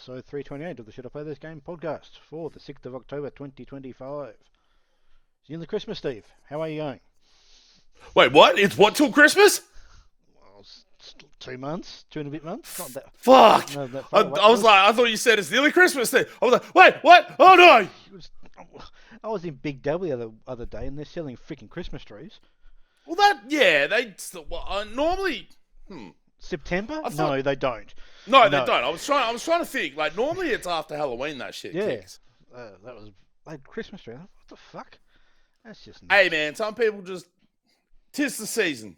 episode 328 of the Should I Play This Game podcast for the 6th of October 2025. It's nearly Christmas, Steve. How are you going? Wait, what? It's what till Christmas? Well, it's 2 months, 2 and a bit months. Not that. Fuck! No, that I, far away. I was like, I thought you said it's nearly Christmas. Then I was like, wait, what? Oh no! It was- I was in Big W the other day and they're selling freaking Christmas trees. Well, normally. September? I thought- No, they don't. No, No. they don't. I was trying to think. Like normally, it's after Halloween that shit Yeah. kicks. They had Christmas tree. What the fuck? That's just nuts. Hey man, some people just 'tis the season.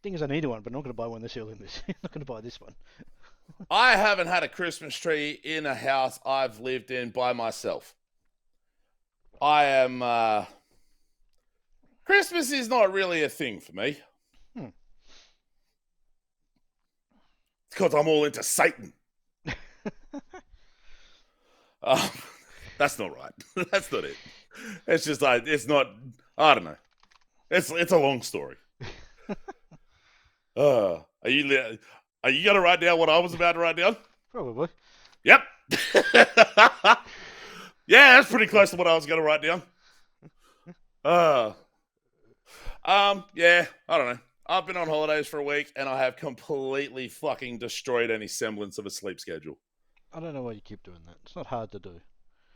Thing is, I need one, but I'm not going to buy one this early in this. I'm not going to buy this one. I haven't had a Christmas tree in a house I've lived in by myself. I am. Christmas is not really a thing for me. Because I'm all into Satan. That's not right. That's not it. It's just like, it's not, I don't know. It's a long story. Are you going to write down what I was about to write down? Probably. Yep. Yeah, that's pretty close to what I was going to write down. Yeah, I don't know. I've been on holidays for a week and I have completely fucking destroyed any semblance of a sleep schedule. I don't know why you keep doing that. It's not hard to do.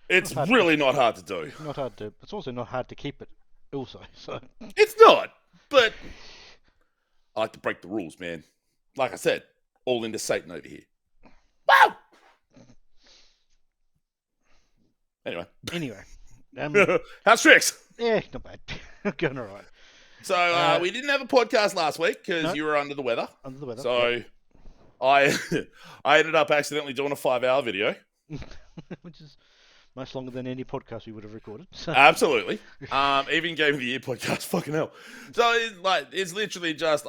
It's really not hard to do. It's not hard to. It's also not hard to keep it. Also, so It's not, but I like to break the rules, man. Like I said, all into Satan over here. Wow. Anyway, how's tricks? yeah, not bad. Going all right. So we didn't have a podcast last week because No. you were under the weather. Under the weather. So I ended up accidentally doing a 5-hour video. Which is much longer than any podcast we would have recorded. So. Absolutely. Even Game of the Year podcast, fucking hell. So it's literally just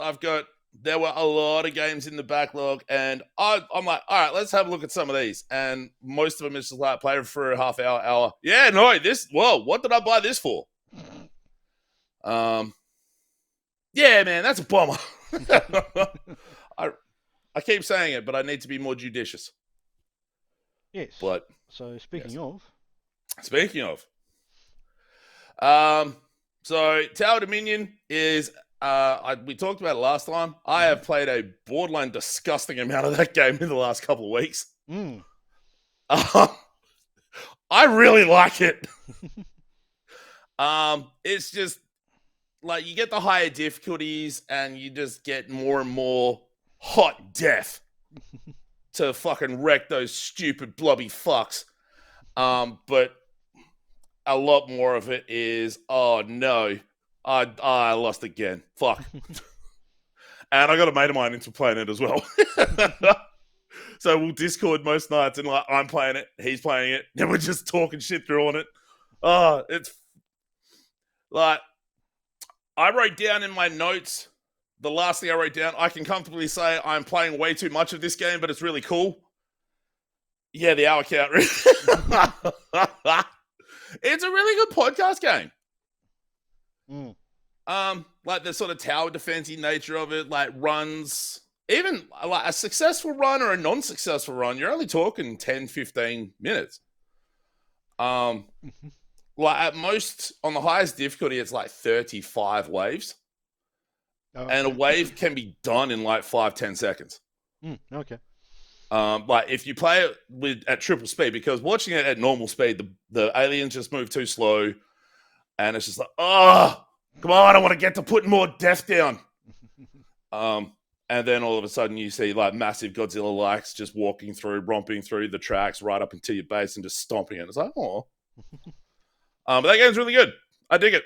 there were a lot of games in the backlog, and I'm like, all right, let's have a look at some of these. And most of them is just like play for a half hour. Yeah, no, what did I buy this for? Yeah, man, that's a bummer. I keep saying it, but I need to be more judicious. Yes. But so speaking of, so Tower Dominion is we talked about it last time. I have played a borderline disgusting amount of that game in the last couple of weeks. I really like it. It's just like you get the higher difficulties and you just get more and more hot death to fucking wreck those stupid blobby fucks. But a lot more of it is, oh no, I lost again. Fuck. And I got a mate of mine into playing it as well. So we'll Discord most nights and like I'm playing it, he's playing it, and we're just talking shit through on it. Oh, it's like I wrote down in my notes, the last thing I wrote down, I can comfortably say I'm playing way too much of this game, but it's really cool. Yeah, the hour count. It's a really good podcast game. Like the sort of tower defensey nature of it, like runs, even like a successful run or a non-successful run, you're only talking 10, 15 minutes. Like at most, on the highest difficulty, it's like 35 waves. And a wave can be done in like 5-10 seconds. Okay. Like if you play it at triple speed, because watching it at normal speed, the aliens just move too slow, and it's just like, oh, come on, I want to get to putting more death down. And then all of a sudden you see like massive Godzilla likes just romping through the tracks right up into your base and just stomping it. It's like, oh. But that game's really good. I dig it.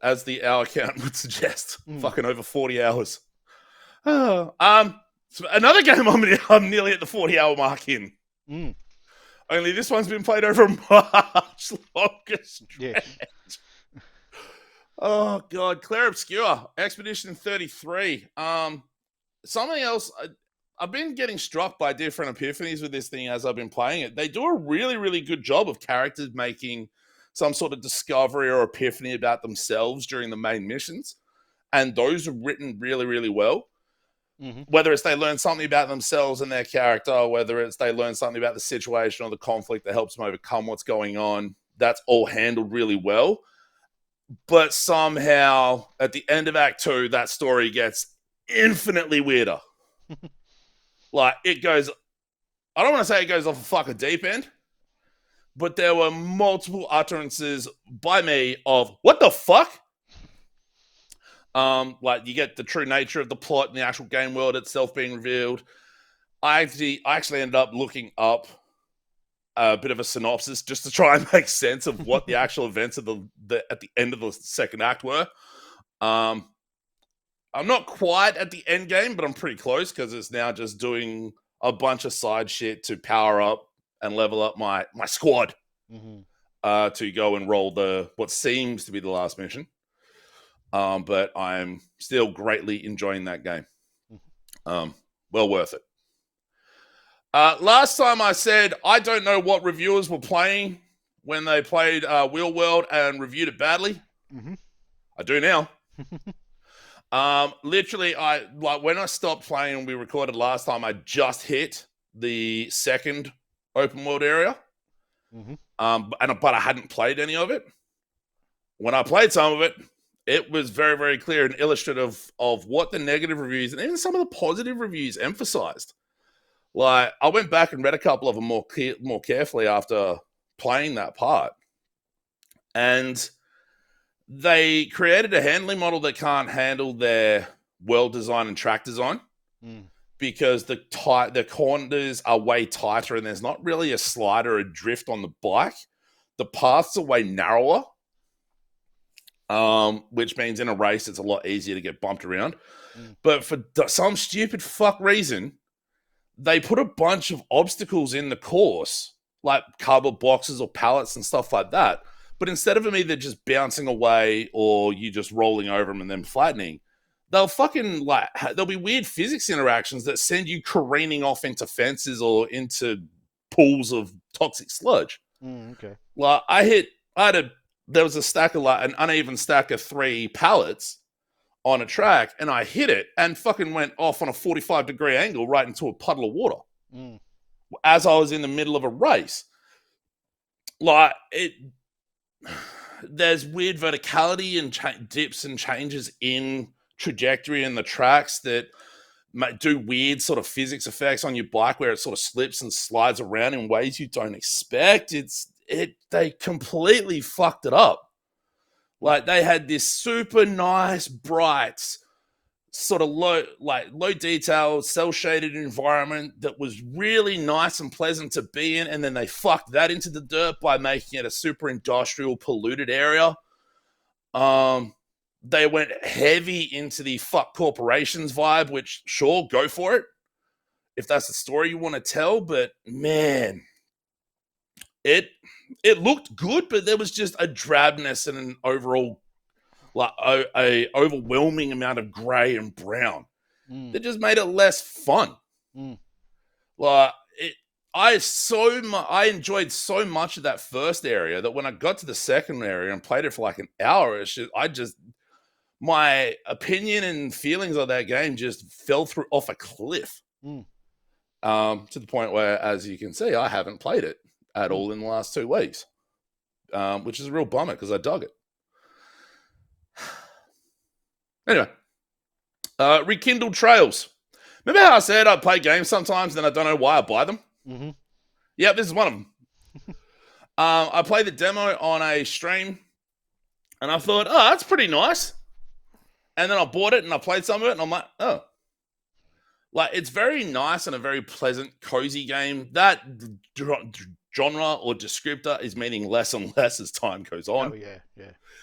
As the hour count would suggest, fucking over 40 hours. So another game I'm nearly at the 40-hour mark in. Only this one's been played over a much longer stretch. Yes. Oh, God. Claire Obscure, Expedition 33. Something else, I've been getting struck by different epiphanies with this thing as I've been playing it. They do a really, really good job of characters making some sort of discovery or epiphany about themselves during the main missions. And those are written really, really well. Mm-hmm. Whether it's they learn something about themselves and their character, or whether it's they learn something about the situation or the conflict that helps them overcome what's going on, that's all handled really well. But somehow, at the end of Act 2, that story gets infinitely weirder. Like, it goes... I don't want to say it goes off a fucking deep end, but there were multiple utterances by me of, what the fuck? Like, you get the true nature of the plot and the actual game world itself being revealed. I actually ended up looking up a bit of a synopsis just to try and make sense of what the actual events of the at the end of the second act were. I'm not quite at the end game, but I'm pretty close because it's now just doing a bunch of side shit to power up and level up my squad to go and roll what seems to be the last mission. But I'm still greatly enjoying that game. Well worth it. Last time I said I don't know what reviewers were playing when they played Wheel World and reviewed it badly. Mm-hmm. I do now. Literally, when I stopped playing and we recorded last time, I just hit the second open world area. Mm-hmm. But I hadn't played any of it. When I played some of it, it was very, very clear and illustrative of what the negative reviews and even some of the positive reviews emphasized. Like, I went back and read a couple of them more carefully after playing that part. And they created a handling model that can't handle their world design and track design because the corners are way tighter and there's not really a slide or a drift on the bike. The paths are way narrower, which means in a race it's a lot easier to get bumped around. But for some stupid fuck reason, they put a bunch of obstacles in the course, like cardboard boxes or pallets and stuff like that. But instead of them either just bouncing away or you just rolling over them and then flattening, there'll be weird physics interactions that send you careening off into fences or into pools of toxic sludge. Okay. Like, there was a stack of an uneven stack of 3 pallets on a track, and I hit it and fucking went off on a 45-degree angle right into a puddle of water as I was in the middle of a race. Like, there's weird verticality and dips and changes in trajectory in the tracks that do weird sort of physics effects on your bike where it sort of slips and slides around in ways you don't expect. They completely fucked it up. Like, they had this super nice, bright, sort of low detail, cell shaded environment that was really nice and pleasant to be in, and then they fucked that into the dirt by making it a super industrial, polluted area. They went heavy into the fuck corporations vibe, which, sure, go for it if that's the story you want to tell. But man, it looked good, but there was just a drabness and an overall, like, a overwhelming amount of grey and brown that just made it less fun. Like, I enjoyed so much of that first area that when I got to the second area and played it for like an hour, my opinion and feelings of that game just fell off a cliff. To the point where, as you can see, I haven't played it at all in the last 2 weeks, which is a real bummer because I dug it. Anyway, rekindled trails. Remember how I said I play games sometimes and then I don't know why I buy them? Mm-hmm. Yeah, this is one of them. I played the demo on a stream and I thought, oh, that's pretty nice. And then I bought it and I played some of it and I'm like, oh. Like, it's very nice and a very pleasant, cozy game. That genre or descriptor is meaning less and less as time goes on. Oh, yeah.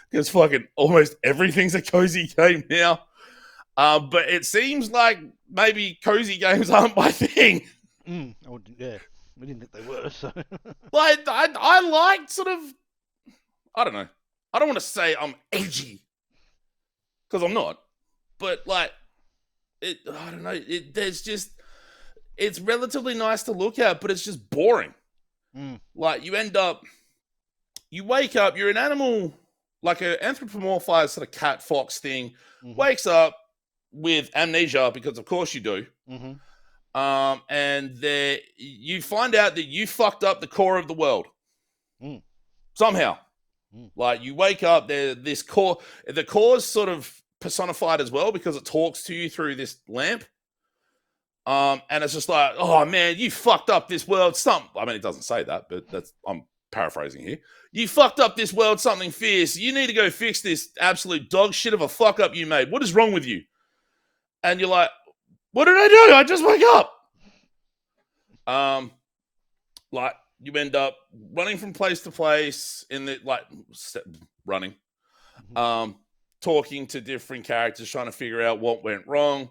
Because fucking almost everything's a cozy game now. But it seems like maybe cozy games aren't my thing. Oh, yeah. We didn't think they were, so... Like, I like sort of... I don't know. I don't want to say I'm edgy. Because I'm not. But, like... I don't know. It's relatively nice to look at, but it's just boring. Like, you wake up, you're an animal, like an anthropomorphized sort of cat fox thing, wakes up, with amnesia, because of course you do. Mm-hmm. And there you find out that you fucked up the core of the world somehow. Like you wake up, this core, the core's sort of personified as well because it talks to you through this lamp. And it's just like, oh man, you fucked up this world. I mean, it doesn't say that, but I'm paraphrasing here. You fucked up this world something fierce. You need to go fix this absolute dog shit of a fuck up you made. What is wrong with you? And you're like, what did I do? I just woke up. Like you end up running from place to place running, talking to different characters, trying to figure out what went wrong.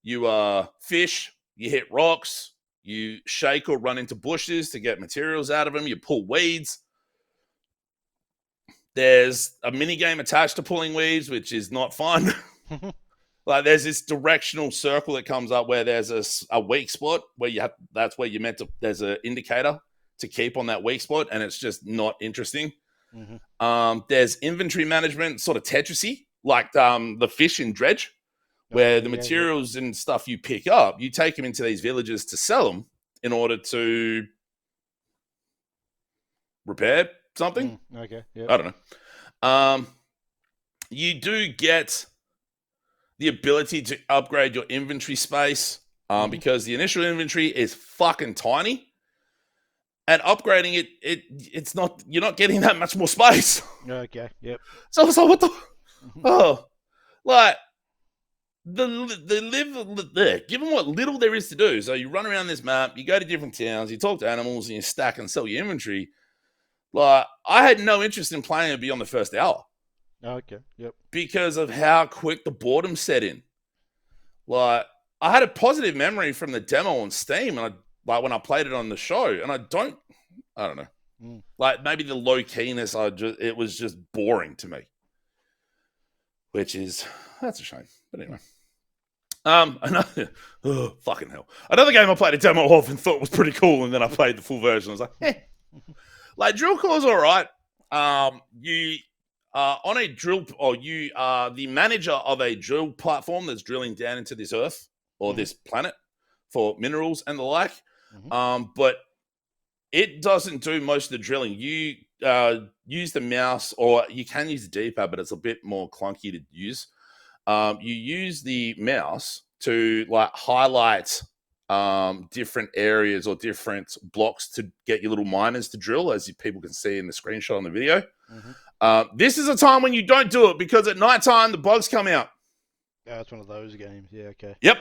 You fish, you hit rocks, you shake or run into bushes to get materials out of them. You pull weeds. There's a mini game attached to pulling weeds, which is not fun. Like there's this directional circle that comes up where there's a weak spot where that's where you're meant to, there's an indicator to keep on that weak spot, and it's just not interesting. There's inventory management, sort of Tetris-y, like the fish in Dredge, where the materials and stuff you pick up, you take them into these villages to sell them in order to repair something. Okay. Yep. I don't know. You do get the ability to upgrade your inventory space because the initial inventory is fucking tiny, and upgrading it's not, you're not getting that much more space. Okay. Yep. So I was like, what the like given what little there is to do. So you run around this map, you go to different towns, you talk to animals, and you stack and sell your inventory. Like I had no interest in playing it beyond the first hour. Okay. Yep. Because of how quick the boredom set in. Like I had a positive memory from the demo on Steam, and when I played it on the show, and I don't know. Like maybe the low keyness, it was just boring to me. That's a shame. But anyway. Fucking hell. Another game I played a demo of and thought was pretty cool, and then I played the full version. I was like, Like drill core's all right. You on a drill, or you are the manager of a drill platform that's drilling down into this earth or this planet for minerals and the like. But it doesn't do most of the drilling. You use the mouse, or you can use the D-pad, but it's a bit more clunky to use. You use the mouse to like highlight different areas or different blocks to get your little miners to drill, as people can see in the screenshot on the video. This is a time when you don't do it, because at nighttime the bugs come out. Yeah, it's one of those games. Yeah, okay. Yep.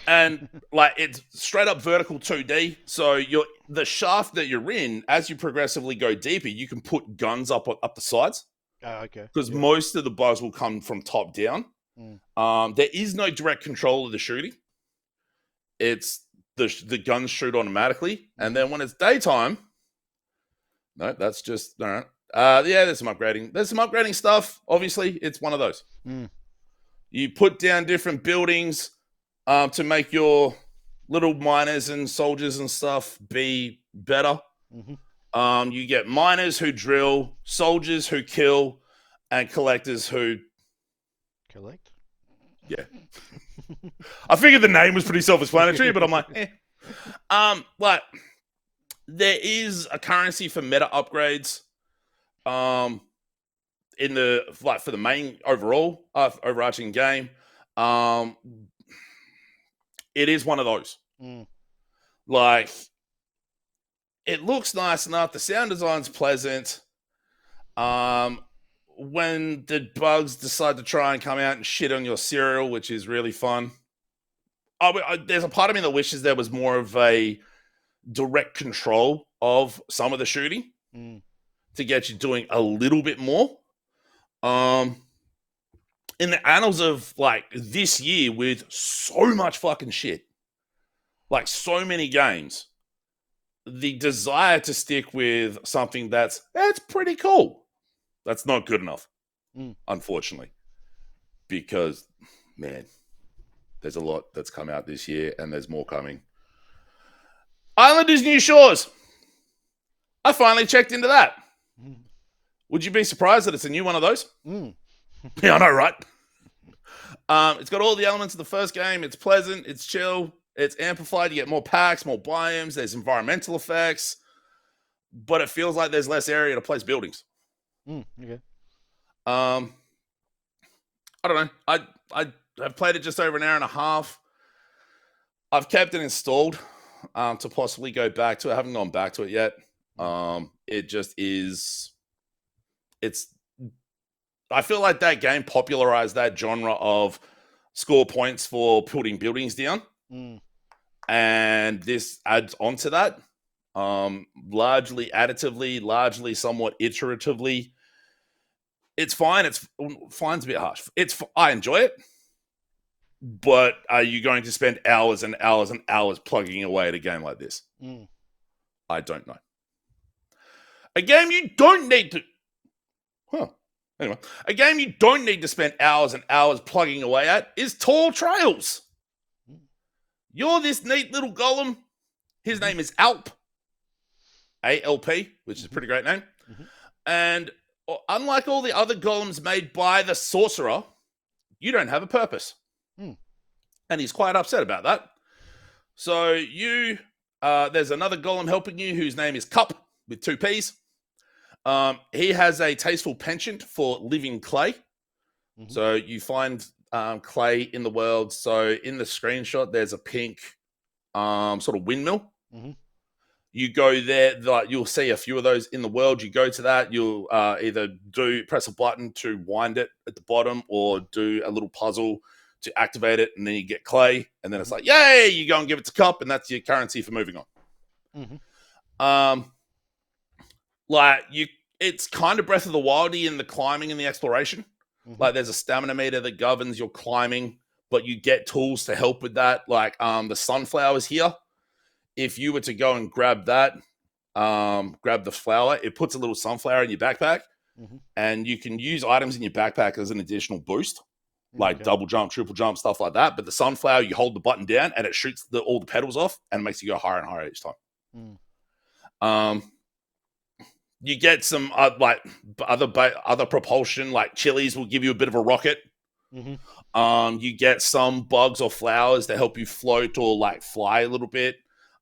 And like it's straight up vertical 2D. So the shaft that you're in, as you progressively go deeper, you can put guns up the sides. Okay. Because most of the bugs will come from top down. There is no direct control of the shooting. It's the guns shoot automatically, and then when it's daytime, no, that's just all right. There's some upgrading. There's some upgrading stuff. Obviously, it's one of those. You put down different buildings to make your little miners and soldiers and stuff be better. You get miners who drill, soldiers who kill, and collectors who collect. Yeah. I figured the name was pretty self-explanatory, but I'm like, like there is a currency for meta upgrades. In the for the main overall overarching game, it is one of those. Like, it looks nice enough. The sound design's pleasant. When the bugs decide to try and come out and shit on your cereal, which is really fun. There's a part of me that wishes there was more of a direct control of some of the shooting to get you doing a little bit more. In the annals of like this year, with so much fucking shit, like so many games, the desire to stick with something that's pretty cool, that's not good enough, unfortunately, because man, there's a lot that's come out this year, and there's more coming. Islanders New Shores. I finally checked into that. Would you be surprised that it's a new one of those? Yeah, I know, right? It's got all the elements of the first game. It's pleasant. It's chill. It's amplified. You get more packs, more biomes. There's environmental effects, but it feels like there's less area to place buildings. Okay. I don't know. I've played it just over an hour and a half. I've kept it installed to possibly go back to it. I haven't gone back to it yet. It just is. I feel like that game popularized that genre of score points for putting buildings down. And this adds on to that. Largely additively, largely somewhat iteratively. It's fine. Fine's a bit harsh. I enjoy it. But are you going to spend hours and hours and hours plugging away at a game like this? I don't know. A game you don't need to... Anyway, a game you don't need to spend hours and hours plugging away at is Tall Trails. You're this neat little golem. His name is Alp. A-L-P, which is a pretty great name. And unlike all the other golems made by the sorcerer, you don't have a purpose. And he's quite upset about that. So there's another golem helping you whose name is Cup with 2 P's. He has a tasteful penchant for living clay. So you find clay in the world. So in the screenshot, there's a pink sort of windmill. You go there, you'll see a few of those in the world. You go to that, you'll either press a button to wind it at the bottom or do a little puzzle to activate it, and then you get clay, and then it's like, yay, you go and give it to Cup, and that's your currency for moving on. It's kind of Breath of the Wildy in the climbing and the exploration. Like there's a stamina meter that governs your climbing, but you get tools to help with that. Like the sunflowers here. If you were to go and grab that, grab the flower, it puts a little sunflower in your backpack, and you can use items in your backpack as an additional boost, like double jump, triple jump, stuff like that. But the sunflower, you hold the button down, and it shoots all the petals off, and it makes you go higher and higher each time. You get some other propulsion, like chilies will give you a bit of a rocket. You get some bugs or flowers that help you float or like fly a little bit.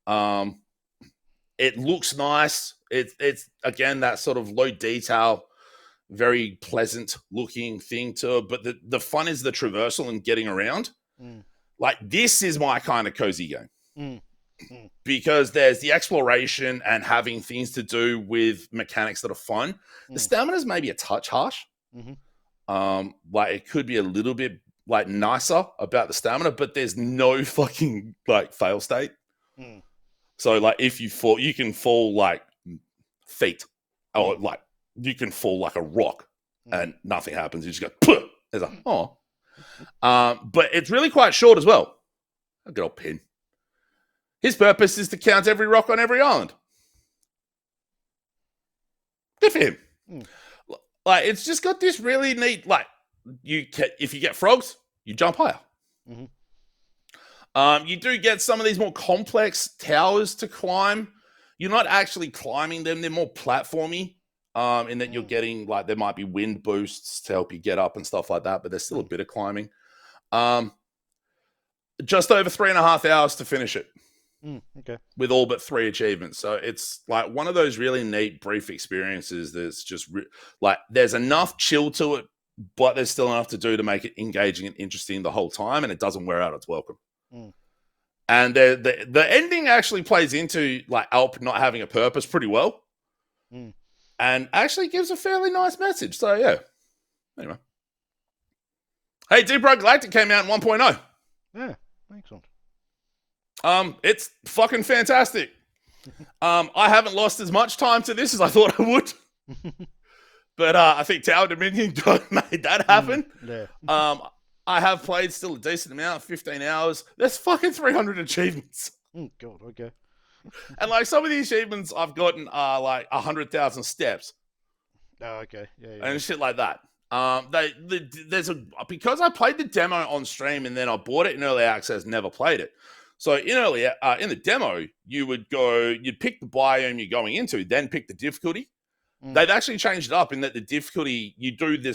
It looks nice. It's again that sort of low detail, very pleasant looking thing to it. But the fun is the traversal and getting around. Like this is my kind of cozy game. Because there's the exploration and having things to do with mechanics that are fun. The stamina's maybe a touch harsh. Like it could be a little bit like nicer about the stamina, but there's no fucking like fail state. So like if you fall, you can fall like feet, or like you can fall like a rock and nothing happens. You just go, Puh! There's a but it's really quite short as well. A good old pin. His purpose is to count every rock on every island. Good for him. Like it's just got this really neat. Like if you get frogs, you jump higher. You do get some of these more complex towers to climb. You're not actually climbing them; they're more platformy. In that you're getting like there might be wind boosts to help you get up and stuff like that, but there's still a bit of climbing. Just over 3.5 hours to finish it. Okay. With all but 3 achievements. So it's like one of those really neat brief experiences that's just like there's enough chill to it, but there's still enough to do to make it engaging and interesting the whole time, and it doesn't wear out its welcome. And the ending actually plays into like Alp not having a purpose pretty well, and actually gives a fairly nice message. So yeah. Anyway. Hey, Deep Road Galactic came out in 1.0. Yeah, excellent. It's fucking fantastic. I haven't lost as much time to this as I thought I would. But I think Tower Dominion made that happen. I have played still a decent amount, 15 hours. There's fucking 300 achievements. God, okay. And like some of the achievements I've gotten are like 100,000 steps. Oh, okay. Yeah. And shit like that. Because I played the demo on stream and then I bought it in early access, never played it. So in the demo, you'd pick the biome you're going into, then pick the difficulty. They've actually changed it up in that the difficulty, you do the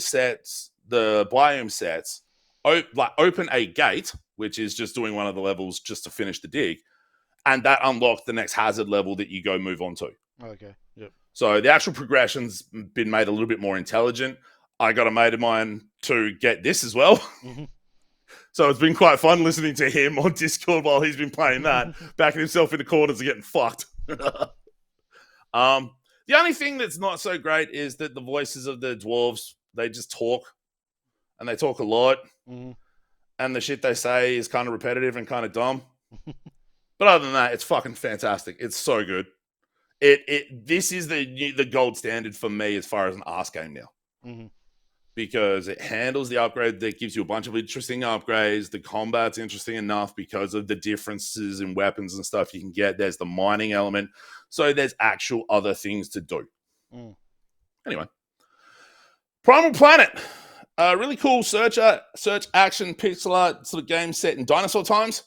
biome sets open a gate, which is just doing one of the levels just to finish the dig, and that unlocks the next hazard level that you go move on to. Okay. Yep. So the actual progression's been made a little bit more intelligent. I got a mate of mine to get this as well. Mm-hmm. So it's been quite fun listening to him on Discord while he's been playing that, backing himself in the corners and getting fucked. The only thing that's not so great is that the voices of the dwarves, they just talk, and they talk a lot, and the shit they say is kind of repetitive and kind of dumb. But other than that, it's fucking fantastic. It's so good. This is the gold standard for me as far as an arse game now. Mm-hmm. Because it handles the upgrade that gives you a bunch of interesting upgrades. The combat's interesting enough because of the differences in weapons and stuff you can get. There's the mining element. So there's actual other things to do. Anyway. Primal Planet. Really cool search action pixel art sort of game set in dinosaur times.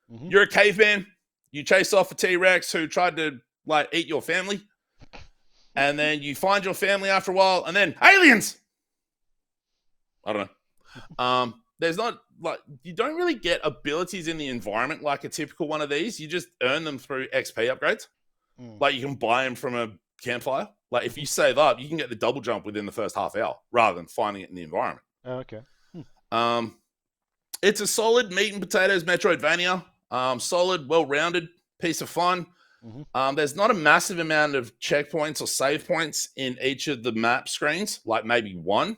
You're a caveman. You chase off a T-Rex who tried to eat your family. And then you find your family after a while. And then aliens! I don't know. There's not you don't really get abilities in the environment like a typical one of these. You just earn them through XP upgrades. You can buy them from a campfire. If you save up, you can get the double jump within the first half hour rather than finding it in the environment. Oh, okay. It's a solid meat and potatoes Metroidvania. Solid, well-rounded piece of fun. There's not a massive amount of checkpoints or save points in each of the map screens, maybe one.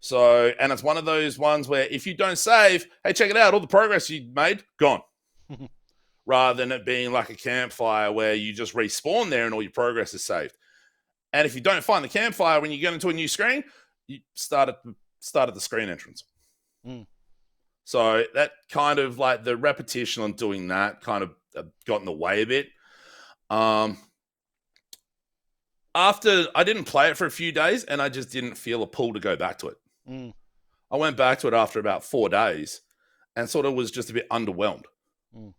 So, and it's one of those ones where if you don't save, hey, check it out, all the progress you made, gone. Rather than it being like a campfire where you just respawn there and all your progress is saved. And if you don't find the campfire when you get into a new screen, you start at the screen entrance. So that kind of the repetition on doing that kind of got in the way a bit. After I didn't play it for a few days and I just didn't feel a pull to go back to it. I went back to it after about 4 days and sort of was just a bit underwhelmed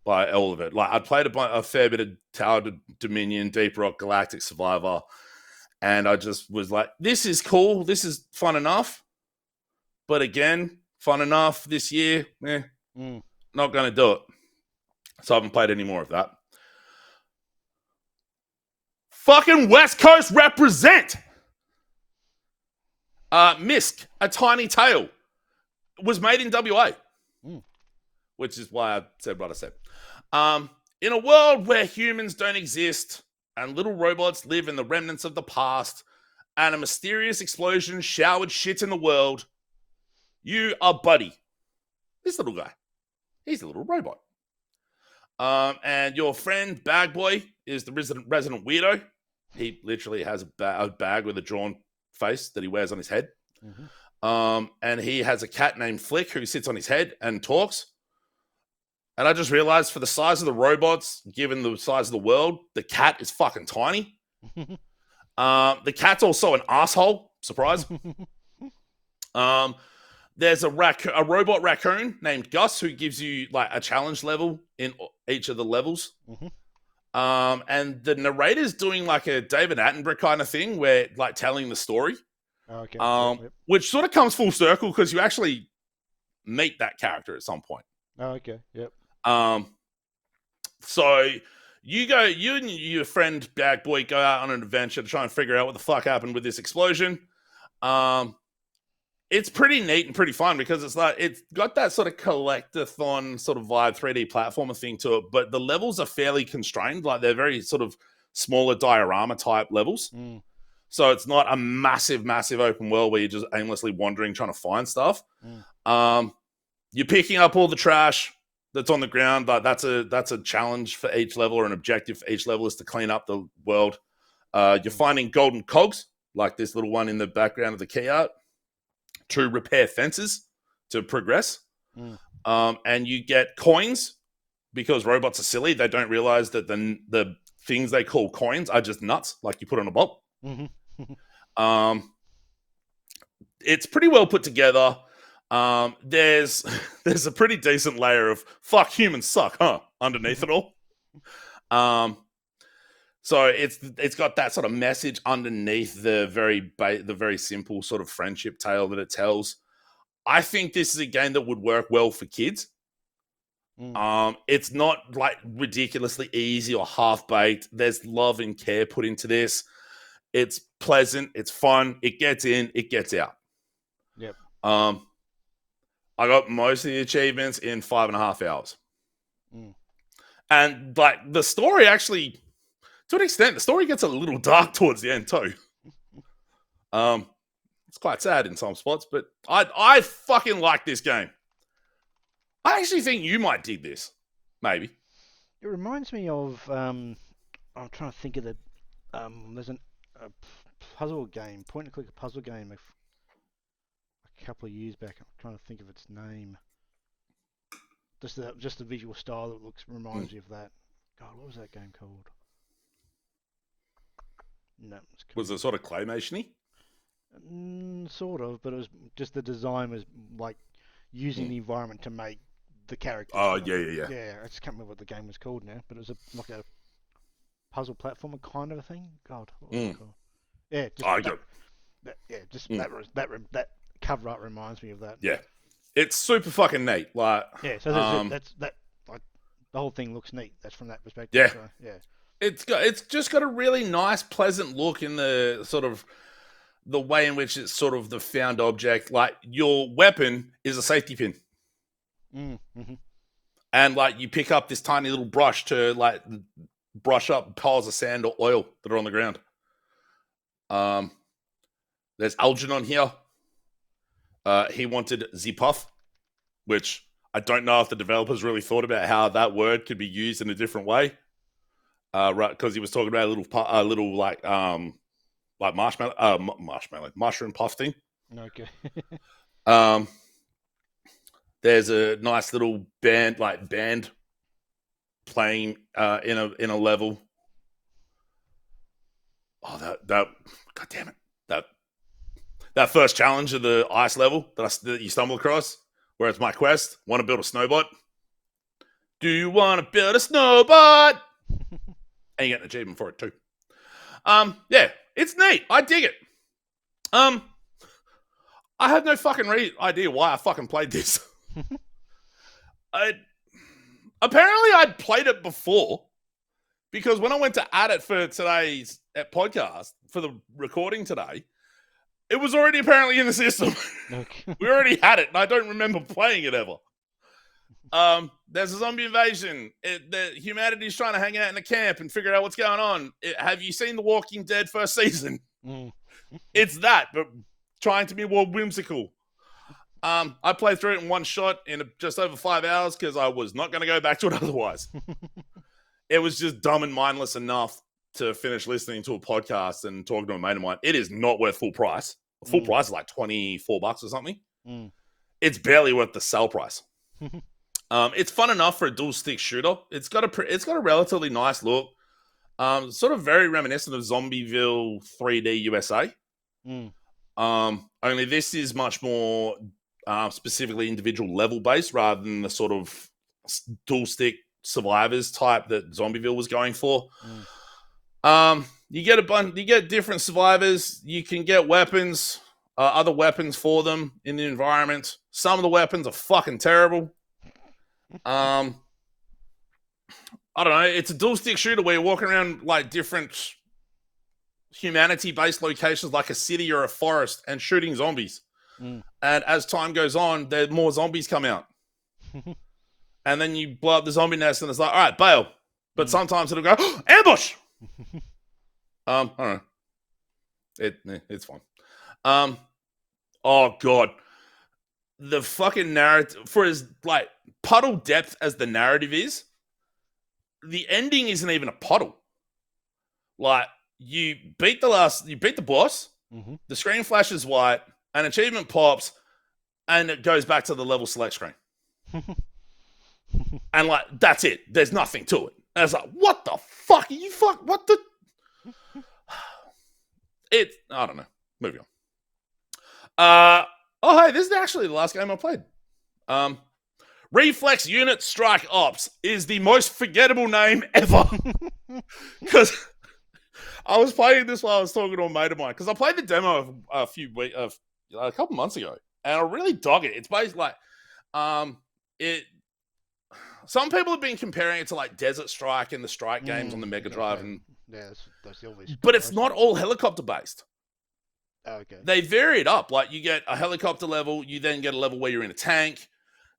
by all of it. I'd played a fair bit of Tower Dominion, Deep Rock, Galactic Survivor, and I just was like, this is cool. This is fun enough. But again, fun enough this year, not going to do it. So I haven't played any more of that. Fucking West Coast represent! Misk, A Tiny Tale, was made in WA. Which is why I said what I said. In a world where humans don't exist and little robots live in the remnants of the past and a mysterious explosion showered shit in the world, you are Buddy. This little guy. He's a little robot. And your friend Bag Boy is the resident weirdo. He literally has a bag with a drawn face that he wears on his head. And he has a cat named Flick who sits on his head and talks. And I just realized for the size of the robots, given the size of the world, the cat is fucking tiny. The cat's also an asshole. Surprise. There's a robot raccoon named Gus who gives you a challenge level in each of the levels. And the narrator's doing a David Attenborough kind of thing where telling the story. Okay. Yep. Which sort of comes full circle because you actually meet that character at some point. Oh, okay. Yep. So you and your friend Bag Boy go out on an adventure to try and figure out what the fuck happened with this explosion. It's pretty neat and pretty fun because it's got that sort of collectathon sort of vibe, 3D platformer thing to it, but the levels are fairly constrained. They're very sort of smaller diorama type levels. So it's not a massive, massive open world where you're just aimlessly wandering trying to find stuff. You're picking up all the trash that's on the ground, but that's a challenge for each level or an objective for each level is to clean up the world. You're finding golden cogs, like this little one in the background of the key art, to repair fences to progress. And you get coins because robots are silly. They don't realize that the things they call coins are just nuts, like you put on a bolt. It's pretty well put together. There's a pretty decent layer of fuck humans suck, huh? Underneath it all. So it's got that sort of message underneath the very simple sort of friendship tale that it tells. I think this is a game that would work well for kids. It's not like ridiculously easy or half-baked. There's love and care put into this. It's pleasant. It's fun. It gets in. It gets out. Yep. I got most of the achievements in 5.5 hours. And like the story actually, to an extent, the story gets a little dark towards the end too. It's quite sad in some spots, but I fucking like this game. I actually think you might dig this. Maybe. It reminds me of I'm trying to think of the there's a puzzle game, point and click puzzle game a couple of years back. I'm trying to think of its name. Just the visual style that reminds me of that. God, what was that game called? No, was it sort of claymation-y? Sort of, but it was just the design was like using the environment to make the characters. Oh, yeah. Yeah, I just can't remember what the game was called now, but it was like a puzzle platformer kind of a thing. God, what was it called? Yeah, just that cover art reminds me of that. Yeah, it's super fucking neat. Like, yeah, so that's like the whole thing looks neat. That's from that perspective. Yeah, so, yeah. It's just got a really nice, pleasant look in the sort of the way in which it's sort of the found object. Like your weapon is a safety pin. And like you pick up this tiny little brush to like brush up piles of sand or oil that are on the ground. There's Algernon here. He wanted Z-Puff, which I don't know if the developers really thought about how that word could be used in a different way. Right, because he was talking about a little like mushroom puff thing. Okay. There's a nice little band playing in a level. Oh, that God damn it! That first challenge of the ice level that you stumble across, where it's my quest. Want to build a snowbot? Do you want to build a snowbot? And you get an achievement for it too. Yeah, it's neat. I dig it. I have no fucking idea why I fucking played this. Apparently I'd played it before, because when I went to add it for today's podcast for the recording today, it was already apparently in the system. Okay. We already had it, and I don't remember playing it ever. There's a zombie invasion. Humanity's trying to hang out in a camp and figure out what's going on. Have you seen The Walking Dead first season? It's that, but trying to be more whimsical. I played through it in one shot in just over 5 hours because I was not going to go back to it otherwise. It was just dumb and mindless enough to finish listening to a podcast and talking to a mate of mine. It is not worth full price. Full price is like $24 or something. It's barely worth the sale price. It's fun enough for a dual stick shooter. It's got a relatively nice look. Sort of very reminiscent of Zombieville 3D USA. Only this is much more specifically individual level based rather than the sort of dual stick survivors type that Zombieville was going for. You get different survivors. You can get weapons, other weapons for them in the environment. Some of the weapons are fucking terrible. I don't know. It's a dual stick shooter where you're walking around like different humanity-based locations like a city or a forest and shooting zombies. And as time goes on, more zombies come out. And then you blow up the zombie nest and it's like, all right, bail. But sometimes it'll go, ambush! I don't know. It's fun. Oh, God. The fucking narrative, for as like puddle depth as the narrative is, the ending isn't even a puddle. Like, you beat the boss, the screen flashes white, an achievement pops, and it goes back to the level select screen. And like, that's it. There's nothing to it. And it's like, what the fuck are you what the? I don't know. Moving on. Oh, hey, this is actually the last game I played. Reflex Unit Strike Ops is the most forgettable name ever. Because I was playing this while I was talking to a mate of mine. Because I played the demo a couple months ago. and I really dog it. It's basically like, it. Some people have been comparing it to like Desert Strike and the Strike games on the Mega Drive, and yeah, that's the obvious. but it's not all helicopter based. Oh, okay. They vary it up. Like you get a helicopter level, you then get a level where you're in a tank.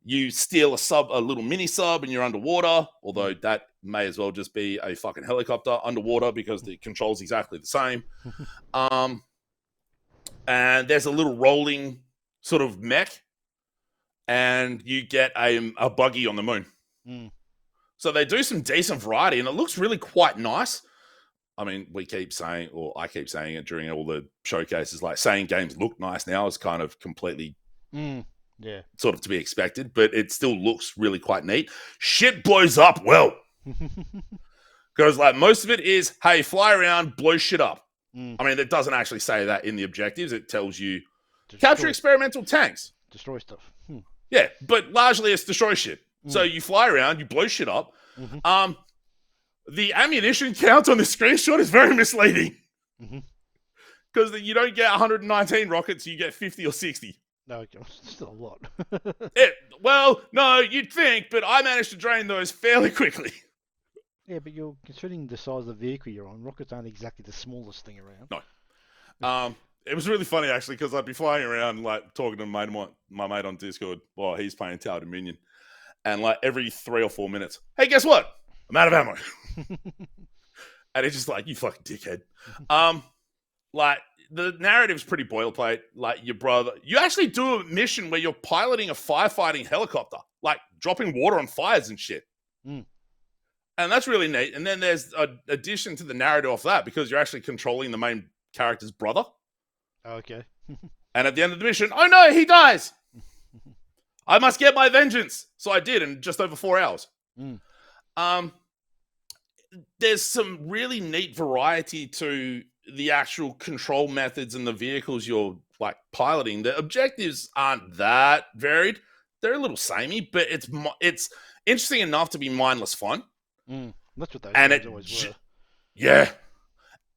You steal a little mini sub, and you're underwater. Although that may as well just be a fucking helicopter underwater because the control's exactly the same. And there's a little rolling sort of mech, and you get a buggy on the moon. So they do some decent variety, and it looks really quite nice. I mean, we keep saying, or I keep saying it during all the showcases, like saying games look nice now is kind of completely sort of to be expected, but it still looks really quite neat. Shit blows up well. Because like most of it is, hey, fly around, blow shit up. I mean, it doesn't actually say that in the objectives. It tells you capture experimental tanks. Destroy stuff. Yeah, but largely it's destroy shit. So you fly around, you blow shit up. The ammunition count on the screenshot is very misleading. Because you don't get 119 rockets, you get 50 or 60. No, it's still a lot. Well, no, you'd think, but I managed to drain those fairly quickly. Yeah, but you're considering the size of the vehicle you're on. Rockets aren't exactly the smallest thing around. No. It was really funny, actually, because I'd be flying around, like, talking to my mate on Discord while he's playing Tower Dominion. And, like, every 3 or 4 minutes, hey, guess what? I'm out of ammo. And it's just like, you fucking dickhead. Like, the narrative's pretty boilerplate. Like, your brother... You actually do a mission where you're piloting a firefighting helicopter. Like, dropping water on fires and shit. And that's really neat. And then there's an addition to the narrative off that because you're actually controlling the main character's brother. Okay. And at the end of the mission, oh no, he dies. I must get my vengeance. So I did in just over 4 hours. There's some really neat variety to the actual control methods and the vehicles you're like piloting. The objectives aren't that varied. They're a little samey, but it's interesting enough to be mindless fun. That's what those games always were. Yeah.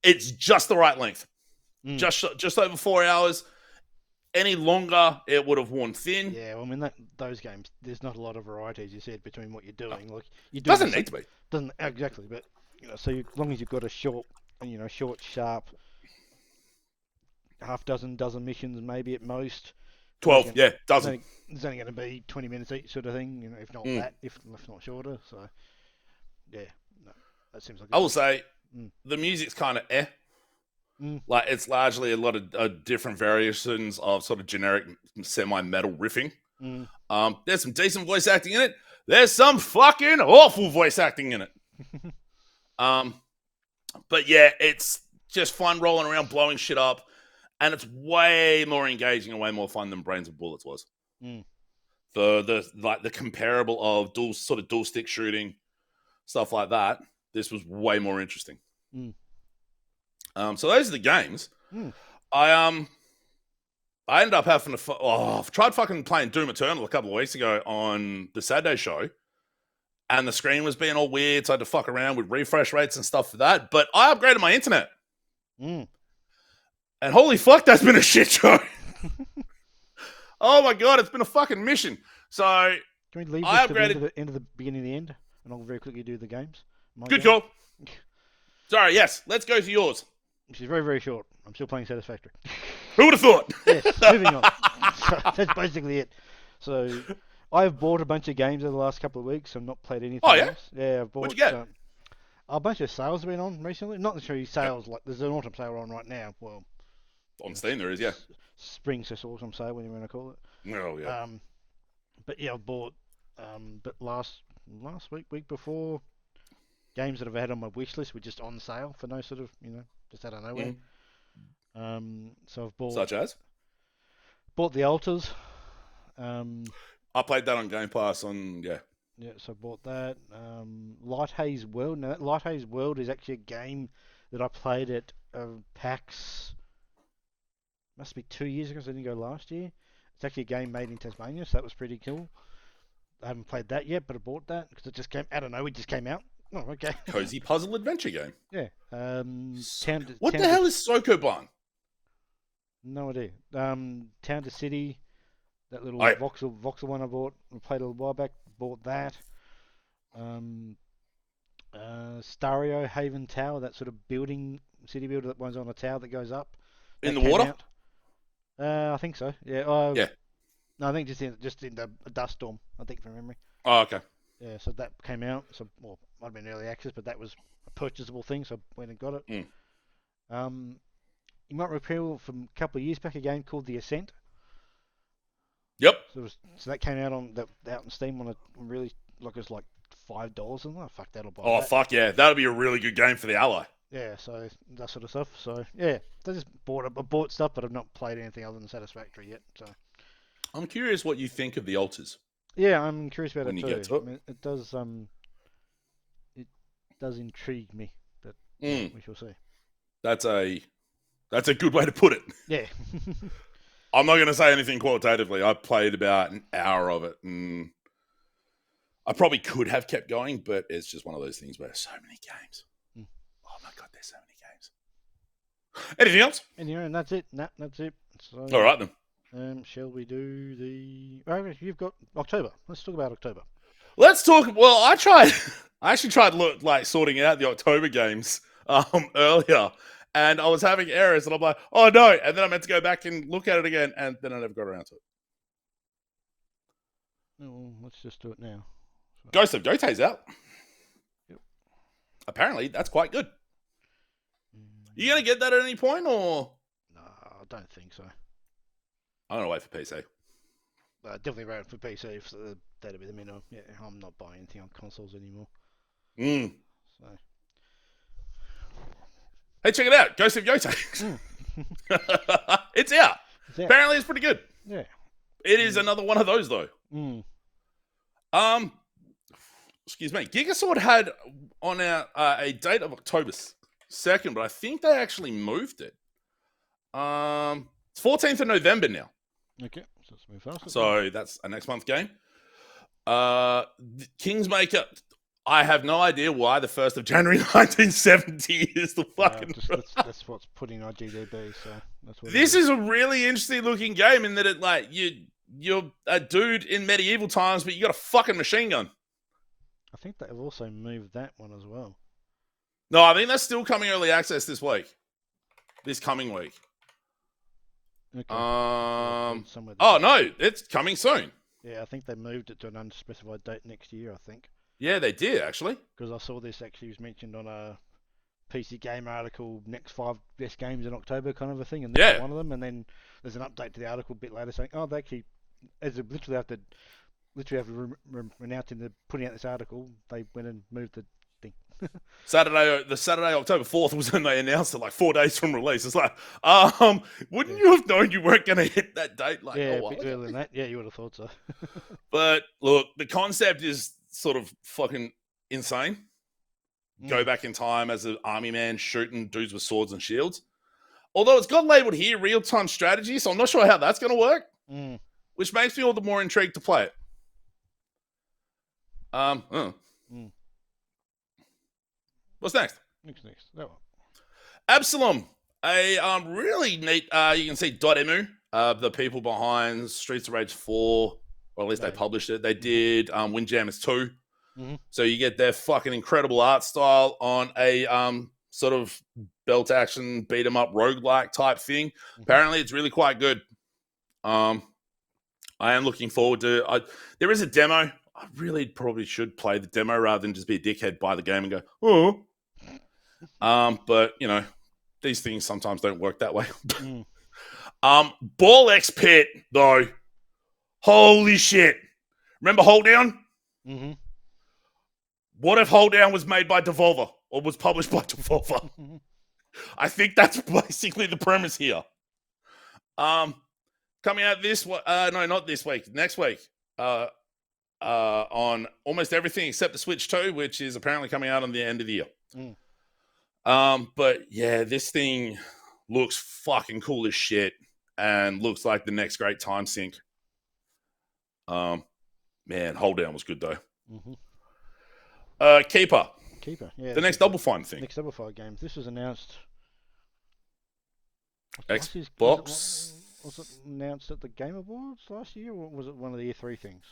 It's just the right length. Just over 4 hours. Any longer, it would have worn thin. Yeah, well, I mean, those games, there's not a lot of variety, as you said, between what you're doing. No. Like, you doesn't need to be. Doesn't exactly, but so as long as you've got a short, sharp, dozen missions, maybe at most. 12, dozen. It's only going to be 20 minutes each, sort of thing. If not that, if not shorter. So, yeah, no, that seems like. I will say, the music's kind of Like, it's largely a lot of different variations of sort of generic semi-metal riffing. There's some decent voice acting in it. There's some fucking awful voice acting in it. But yeah, it's just fun rolling around, blowing shit up. And it's way more engaging and way more fun than Brains and Bullets was. The comparable of dual stick shooting, stuff like that. This was way more interesting. So those are the games. I ended up having to... I've tried fucking playing Doom Eternal a couple of weeks ago on the Saturday show, and the screen was being all weird, so I had to fuck around with refresh rates and stuff for that, but I upgraded my internet. And holy fuck, that's been a shit show. Oh my god, it's been a fucking mission. So, can we leave this to the end of the beginning of the end, and I'll very quickly do the games? Good call. Sorry, yes, let's go to yours. Which is very, very short. I'm still playing Satisfactory. Who would have thought? Yes, moving on. So that's basically it. So, I've bought a bunch of games over the last couple of weeks. I've not played anything else. Yeah, I've bought... What'd you get? A bunch of sales have been on recently. Not necessarily sales, like there's an autumn sale on right now. Well, on Steam there is, yeah. Spring autumn sale, whatever you want to call it. Oh, yeah. But yeah, I bought, but last week before, games that I've had on my wish list were just on sale for no sort of, just out of nowhere. So I've bought... Such as? Bought The Alters. I played that on Game Pass Yeah, so I bought that. Light Haze World. Now, Light Haze World is actually a game that I played at PAX... Must be 2 years ago, so I didn't go last year. It's actually a game made in Tasmania, so that was pretty cool. I haven't played that yet, but I bought that because it just came out of nowhere. It just came out. Oh, okay. Cozy puzzle adventure game. Yeah. What the hell is Sokoban? No idea. Town to City. That little Oh, yeah. voxel one I played a little while back. Bought that. Stario Haven Tower, that sort of city builder that one's on a tower that goes up. In That the came water? out. I think so. Yeah. Yeah. No, I think just in the dust storm. I think from memory. Oh, okay. Yeah. So that came out. So might have been early access, but that was a purchasable thing. So I went and got it. You might recall from a couple of years back a game called The Ascent. Yep. So that came out out on Steam on really it was like $5 and oh fuck that'll buy Oh, that. fuck yeah. That'll be a really good game for the Ally. Yeah, so that sort of stuff. So yeah, I just bought stuff, but I've not played anything other than Satisfactory yet. So I'm curious what you think of the altars. yeah, I'm curious about when it you too. get to it. I mean, it does intrigue me, but we shall see. That's a good way to put it. Yeah. I'm not going to say anything qualitatively. I played about an hour of it, and I probably could have kept going, but it's just one of those things where so many games. Oh my god, there's so many games. Anything else? Anyway, and that's it. That's it. So, all right then. Shall we do the? Oh, you've got October. Let's talk about October. Let's talk. Well, I actually tried sorting out the October games earlier, and I was having errors, and I'm like, oh no! And then I meant to go back and look at it again, and then I never got around to it. Oh, well, let's just do it now. So. Ghost of Gotei's out. Yep. Apparently, that's quite good. You gonna get that at any point, or? No, I don't think so. I'm gonna wait for PC. Definitely wait for PC. So that'll be the minimum. Yeah, I'm not buying anything on consoles anymore. So. Hey, check it out, Ghost of Yotei. It's out. Apparently, it's pretty good. Yeah. It is another one of those though. Excuse me. Gigasword had on a date of October 2nd, but I think they actually moved it. It's 14th of November now. Okay, so let's move faster. So that's a next month game. Kingsmaker. I have no idea why the 1st of January 1970 is the fucking. That's what's put in our GDB. So that's what. This is a really interesting looking game in that it you're a dude in medieval times, but you got a fucking machine gun. I think they've also moved that one as well. No, I think that's still coming early access this week. This coming week. Okay. Oh no, it's coming soon. Yeah, I think they moved it to an unspecified date next year. I think. Yeah, they did actually. Because I saw this actually was mentioned on a PC Gamer article, next 5 best games in October kind of a thing, and this is one of them. And then there's an update to the article a bit later saying, oh, they actually, as literally after renouncing putting out this article, they went and moved the thing. Saturday, October 4th was when they announced it, like 4 days from release. It's like, wouldn't you have known you weren't going to hit that date? Like, yeah, a bit earlier than that. Yeah, you would have thought so. But look, the concept is sort of fucking insane. Go back in time as an army man shooting dudes with swords and shields. Although it's got labeled here real-time strategy, so I'm not sure how that's going to work. Which makes me all the more intrigued to play it. What's next? Next. That one. Absalom. A really neat. You can see .emu, the people behind Streets of Rage 4, or at least they published it. They did Windjammers 2. So you get their fucking incredible art style on a sort of belt action, beat 'em up roguelike type thing. Apparently, it's really quite good. I am looking forward to. There is a demo. I really probably should play the demo rather than just be a dickhead, buy the game and go, oh. But you know, these things sometimes don't work that way. Ball X Pit though, holy shit! Remember Hold Down? What if Hold Down was made by Devolver or was published by Devolver? I think that's basically the premise here. Coming out not this week, next week. On almost everything except the Switch 2, which is apparently coming out on the end of the year. But yeah, this thing looks fucking cool as shit and looks like the next great time sink. Man, Hold Down was good though. Keeper, yeah. The next Double Fine thing. Next Double Fine game. This was announced. Xbox Was it announced at the Game Awards last year, or was it one of the E3 things?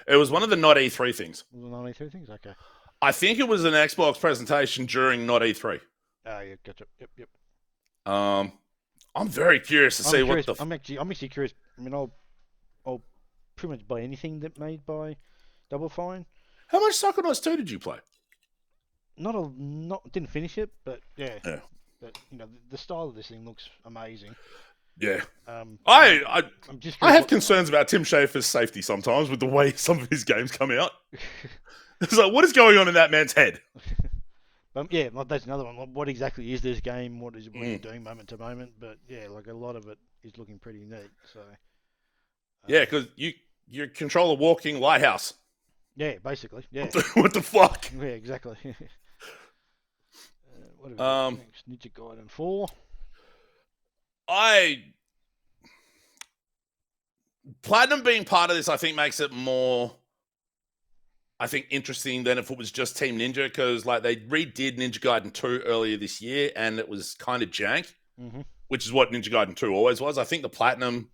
It was one of the not E3 things. Was it not E3 things? Okay. I think it was an Xbox presentation during not E3. Oh yeah, gotcha. Yep. I'm very curious to see what the. I'm actually curious. I mean, I'll pretty much buy anything that made by Double Fine. How much Psychonauts 2 did you play? Didn't finish it, but yeah. Yeah. But you know, the style of this thing looks amazing. Yeah. I'm just I have concerns about Tim Schafer's safety sometimes with the way some of his games come out. It's like, what is going on in that man's head? Yeah, well, that's another one. What exactly is this game? What you doing moment to moment? But yeah, like a lot of it is looking pretty neat. So yeah, because you control a walking lighthouse. Yeah, basically. Yeah. What the fuck? Yeah, exactly. What have we got next? Ninja Gaiden 4. Platinum being part of this, I think, makes it more, I think, interesting than if it was just Team Ninja, because like they redid Ninja Gaiden 2 earlier this year, and it was kind of jank, which is what Ninja Gaiden 2 always was. I think the Platinum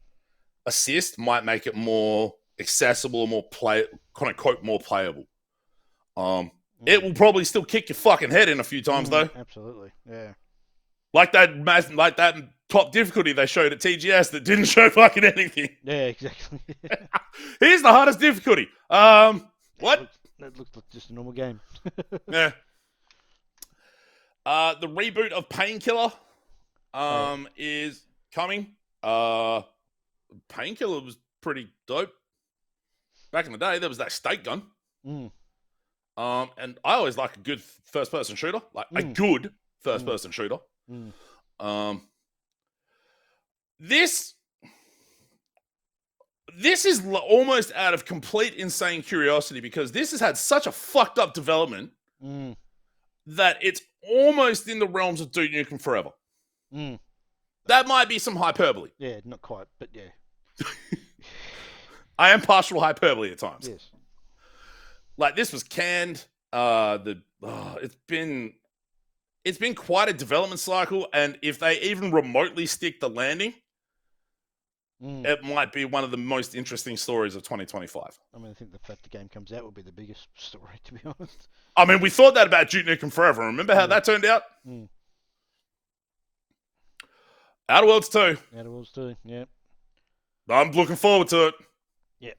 assist might make it more accessible, more more playable. It will probably still kick your fucking head in a few times though. Absolutely, yeah. Like that top difficulty they showed at TGS that didn't show fucking anything. Yeah, exactly. Here's the hardest difficulty. What? That looks like just a normal game. Yeah. The reboot of Painkiller is coming. Painkiller was pretty dope. Back in the day, there was that stake gun. And I always like a good first-person shooter, like a good first-person shooter. This is almost out of complete insane curiosity because this has had such a fucked up development that it's almost in the realms of Duke Nukem Forever. That might be some hyperbole. Yeah, not quite, but yeah. I am partial hyperbole at times. Yes. Like this was canned. It's been quite a development cycle, and if they even remotely stick the landing, it might be one of the most interesting stories of 2025. I mean, I think the fact the game comes out will be the biggest story, to be honest. I mean, we thought that about Duke Nukem Forever. Remember how that turned out? Outer Worlds 2. Outer Worlds 2, yeah. I'm looking forward to it. Yeah.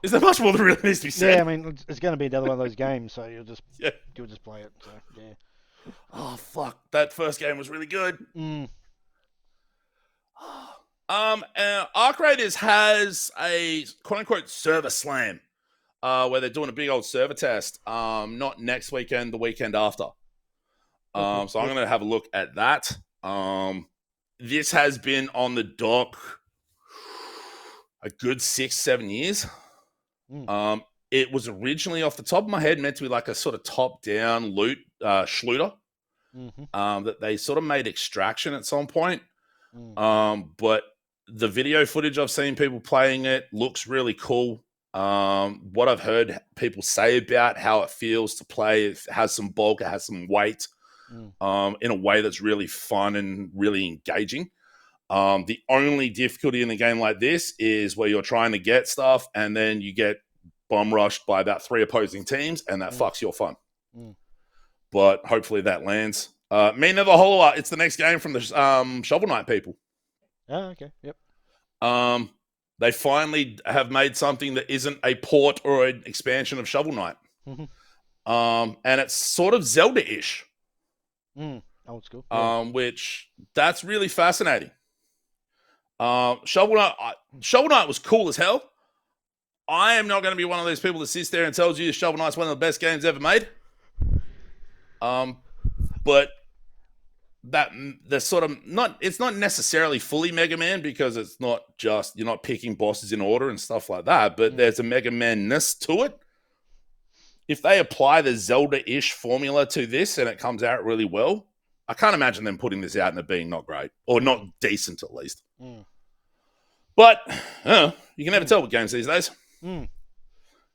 Is there much more that really needs to be said? Yeah, I mean, it's going to be another one of those games, so you'll just play it. So yeah. Oh fuck, that first game was really good. Arc Raiders has a quote unquote server slam, where they're doing a big old server test. Not next weekend, the weekend after. So I'm gonna have a look at that. This has been on the dock a good 6-7 years. It was originally, off the top of my head, meant to be like a sort of top-down loot shooter. That they sort of made Extraction at some point. But the video footage I've seen people playing it looks really cool. What I've heard people say about how it feels to play, it has some bulk, it has some weight, in a way that's really fun and really engaging. The only difficulty in a game like this is where you're trying to get stuff and then you get bomb rushed by about 3 opposing teams, and that fucks your fun. But hopefully that lands. Me Never Hollow, it's the next game from the Shovel Knight people. Oh, okay. Yep. They finally have made something that isn't a port or an expansion of Shovel Knight. And it's sort of Zelda-ish. Old school. Yeah. Which, that's really fascinating. Shovel Knight was cool as hell. I am not going to be one of those people that sits there and tells you Shovel Knight's one of the best games ever made. But they're sort of not, it's not necessarily fully Mega Man, because it's not just, you're not picking bosses in order and stuff like that, but there's a Mega Man-ness to it. If they apply the Zelda-ish formula to this and it comes out really well, I can't imagine them putting this out and it being not great, or not decent at least. But you can never tell with games these days.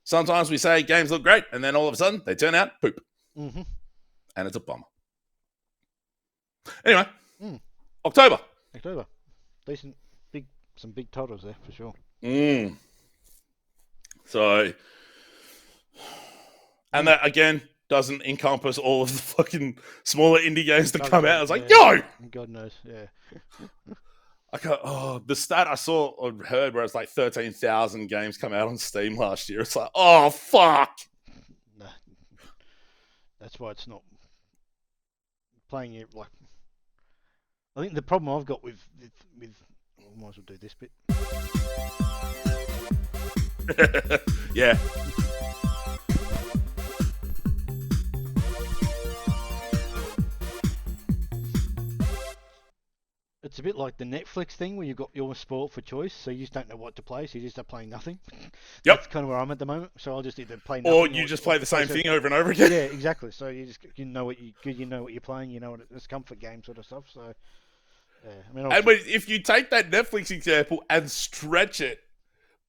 Sometimes we say games look great, and then all of a sudden they turn out poop. And it's a bummer. Anyway, October. Decent, big some big titles there for sure. So, and that again doesn't encompass all of the fucking smaller indie games that come out. I was like, yo! God knows, yeah. The stat I saw or heard where it's like 13,000 games come out on Steam last year. It's like, oh, fuck! No. That's why it's not playing it like... I think the problem I've got with I might as well do this bit. Yeah. It's a bit like the Netflix thing where you've got your sport for choice, so you just don't know what to play, so you just start playing nothing. Yep. That's kind of where I'm at the moment. So I'll just either play nothing, or you just play the same thing over and over again. Yeah, exactly. So you know what you're playing. You know what it's comfort game sort of stuff. So yeah, I mean, and if you take that Netflix example and stretch it,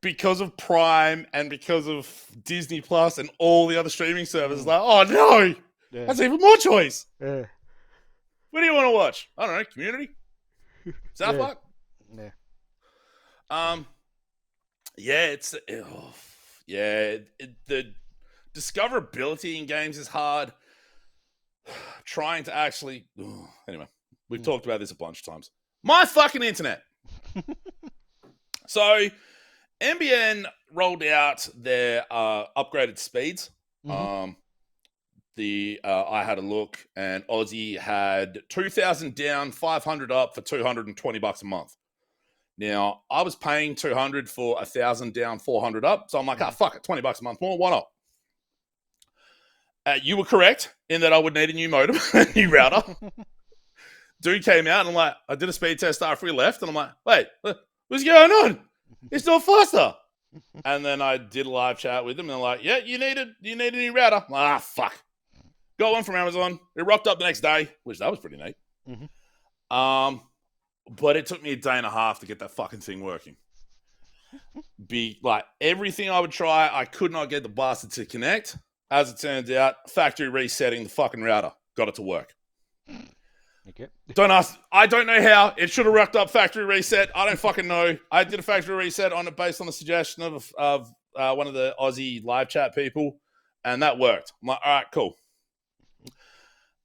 because of Prime and because of Disney Plus and all the other streaming services, like, oh no, that's even more choice. Yeah. What do you want to watch? I don't know. Community. South Park? Yeah. The discoverability in games is hard. Trying to actually... anyway, we've talked about this a bunch of times. My fucking internet! So, NBN rolled out their upgraded speeds. Mm-hmm. I had a look, and Aussie had 2,000 down, 500 up for $220 a month. Now, I was paying 200 for 1,000 down, 400 up, so I'm like, fuck it, $20 a month more, why not? You were correct in that I would need a new modem, a new router. Dude came out, and I'm like, I did a speed test after we left, and I'm like, wait, what's going on? It's still faster. And then I did a live chat with them, and they're like, yeah, you need a new router. I'm like, fuck. Got one from Amazon. It rocked up the next day, which that was pretty neat. Mm-hmm. But it took me a day and a half to get that fucking thing working. Everything I would try, I could not get the bastard to connect. As it turns out, factory resetting the fucking router got it to work. Okay. Don't ask. I don't know how. It should have rocked up factory reset. I don't fucking know. I did a factory reset on it based on the suggestion of one of the Aussie live chat people, and that worked. I'm like, all right, cool.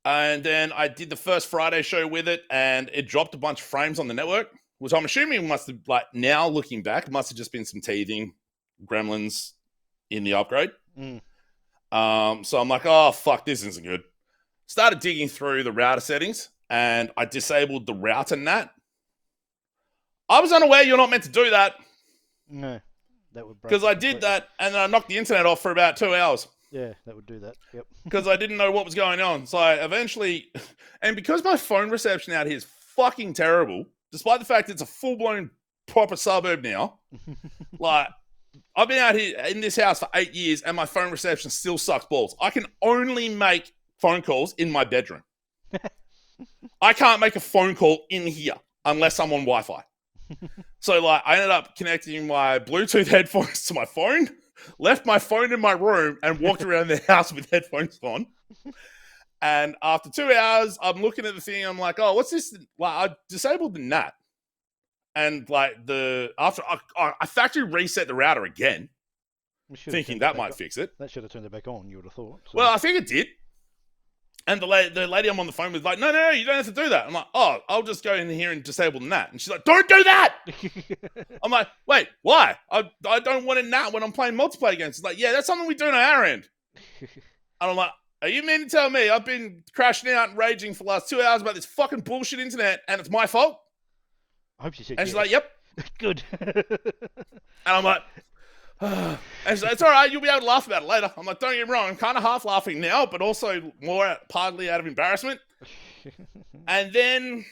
And then I did the first Friday show with it, and it dropped a bunch of frames on the network, which I'm assuming must have, now looking back, must have just been some teething gremlins in the upgrade. So I'm like, oh, fuck, this isn't good. Started digging through the router settings, and I disabled the router NAT. I was unaware you're not meant to do that. No, that would break. Because I did that, and then I knocked the internet off for about 2 hours. Yeah, that would do that. Yep. Because I didn't know what was going on. So I eventually... And because my phone reception out here is fucking terrible, despite the fact it's a full-blown proper suburb now, I've been out here in this house for 8 years, and my phone reception still sucks balls. I can only make phone calls in my bedroom. I can't make a phone call in here unless I'm on Wi-Fi. So, I ended up connecting my Bluetooth headphones to my phone, left my phone in my room, and walked around the house with headphones on. And after 2 hours, I'm looking at the thing, and I'm like, oh, what's this? I disabled the NAT. And, after I factory reset the router again, thinking that might fix it. That should have turned it back on, you would have thought. So. Well, I think it did. And the lady I'm on the phone with like, no, you don't have to do that. I'm like, oh, I'll just go in here and disable the NAT. And she's like, don't do that! I'm like, wait, why? I don't want a NAT when I'm playing multiplayer games. She's like, yeah, that's something we do on our end. And I'm like, are you mean to tell me I've been crashing out and raging for the last 2 hours about this fucking bullshit internet and it's my fault? I hope she said And she's like, yep. Good. And I'm like... and so it's all right, you'll be able to laugh about it later. I'm like, don't get me wrong, I'm kind of half laughing now, but also partly out of embarrassment. And then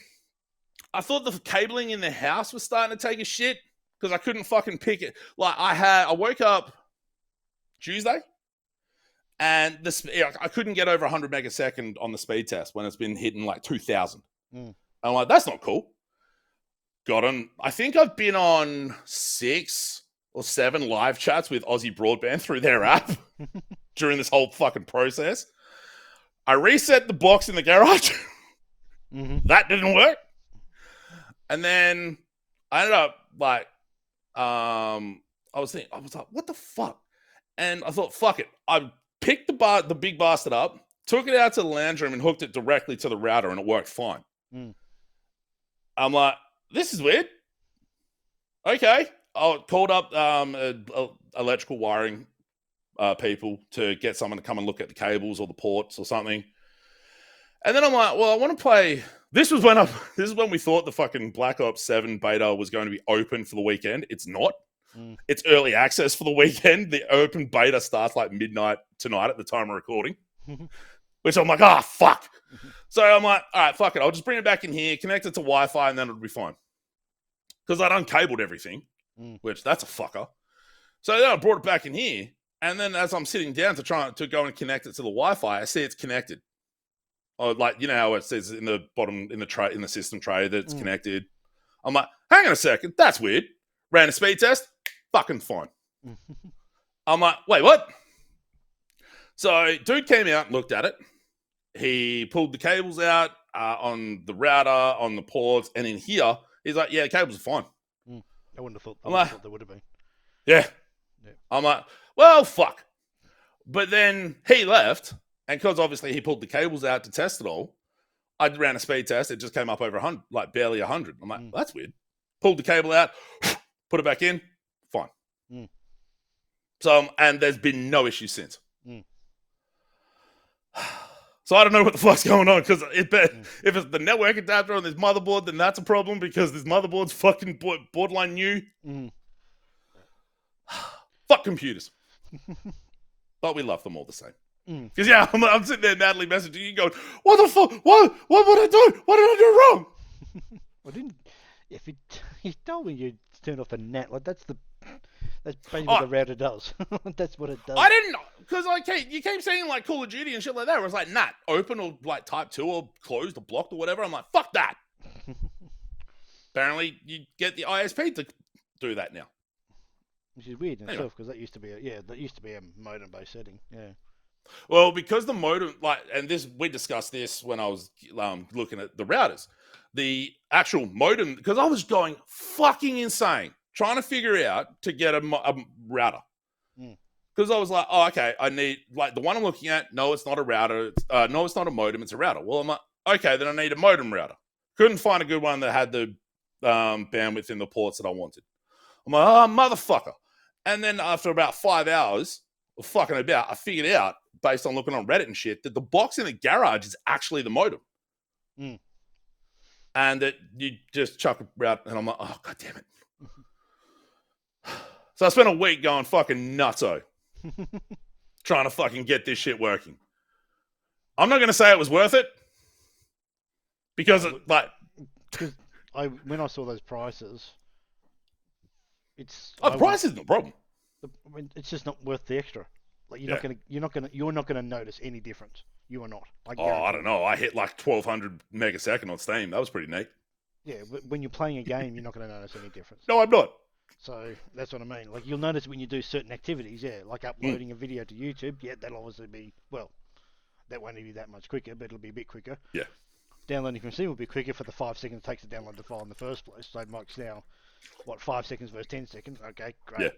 I thought the cabling in the house was starting to take a shit because I couldn't fucking pick it. I woke up Tuesday and I couldn't get over 100 megasecond on the speed test when it's been hitting 2,000. I'm like, that's not cool. Got on. I think I've been on 6 or 7 live chats with Aussie Broadband through their app during this whole fucking process. I reset the box in the garage. That didn't work. And then I ended up like, I was like, what the fuck? And I thought, fuck it. I picked the big bastard up, took it out to the lounge room, and hooked it directly to the router, and it worked fine. Mm. I'm like, this is weird. Okay, I called up electrical wiring people to get someone to come and look at the cables or the ports or something. And then I'm like, well, I want to play. This is when we thought the fucking Black Ops 7 beta was going to be open for the weekend. It's not. Mm. It's early access for the weekend. The open beta starts like midnight tonight at the time of recording. Which I'm like, fuck. So I'm like, all right, fuck it. I'll just bring it back in here, connect it to Wi-Fi, and then it'll be fine. Because I'd uncabled everything, which that's a fucker. So then I brought it back in here, and then as I'm sitting down to go and connect it to the Wi-Fi, I see it's connected. Oh, like, you know how it says in the bottom in the system tray that it's connected. I'm like, hang on a second, that's weird. Ran a speed test, fucking fine. I'm like, wait, what? So dude came out and looked at it. He pulled the cables out on the router, on the ports, and in here, he's like, yeah, the cables are fine. I wouldn't have thought, thought they would have been. Yeah. I'm like, well, fuck. But then he left, and because obviously he pulled the cables out to test it all, I ran a speed test. It just came up over 100, like barely 100. I'm like, well, that's weird. Pulled the cable out, put it back in, fine. So, and there's been no issue since. So I don't know what the fuck's going on, because if it's the network adapter on this motherboard, then that's a problem, because this motherboard's fucking borderline new. Fuck computers. But we love them all the same. Because yeah, I'm sitting there, Natalie messaging you, going, "What the fuck? What would I do? What did I do wrong?" I didn't. If you told me you turned off the net, like that's basically what the router does. That's what it does. I didn't, because like you keep saying like Call of Duty and shit like that. Where it's like, nah, open or like type 2 or closed or blocked or whatever. I'm like, fuck that. Apparently, you get the ISP to do that now. Which is weird in itself, because that used to be a modem-based setting. Yeah. Well, because the modem, and we discussed this when I was looking at the routers, the actual modem, because I was going fucking insane trying to figure out to get a router. Because I was like, oh, okay, I need, like, the one I'm looking at, no, it's not a router. No, it's not a modem, it's a router. Well, I'm like, okay, then I need a modem router. Couldn't find a good one that had the bandwidth in the ports that I wanted. I'm like, oh, motherfucker. And then after about 5 hours of fucking about, I figured out, based on looking on Reddit and shit, that the box in the garage is actually the modem. And that you just chuck a router, and I'm like, oh, god damn it. So I spent a week going fucking nutso. Trying to fucking get this shit working. I'm not going to say it was worth it. Because, when I saw those prices, price isn't a problem. It's just not worth the extra. Like you're not gonna notice any difference. You are not. I don't know. I hit like 1200 megasecond on Steam. That was pretty neat. Yeah, but when you're playing a game, you're not gonna notice any difference. No, I'm not. So that's what I mean. Like you'll notice when you do certain activities, like uploading a video to YouTube. Yeah, that'll obviously be that won't be that much quicker, but it'll be a bit quicker. Yeah. Downloading from Steam will be quicker for the 5 seconds it takes to download the file in the first place. So Mike's now, 5 seconds versus 10 seconds? Okay, great. Yeah.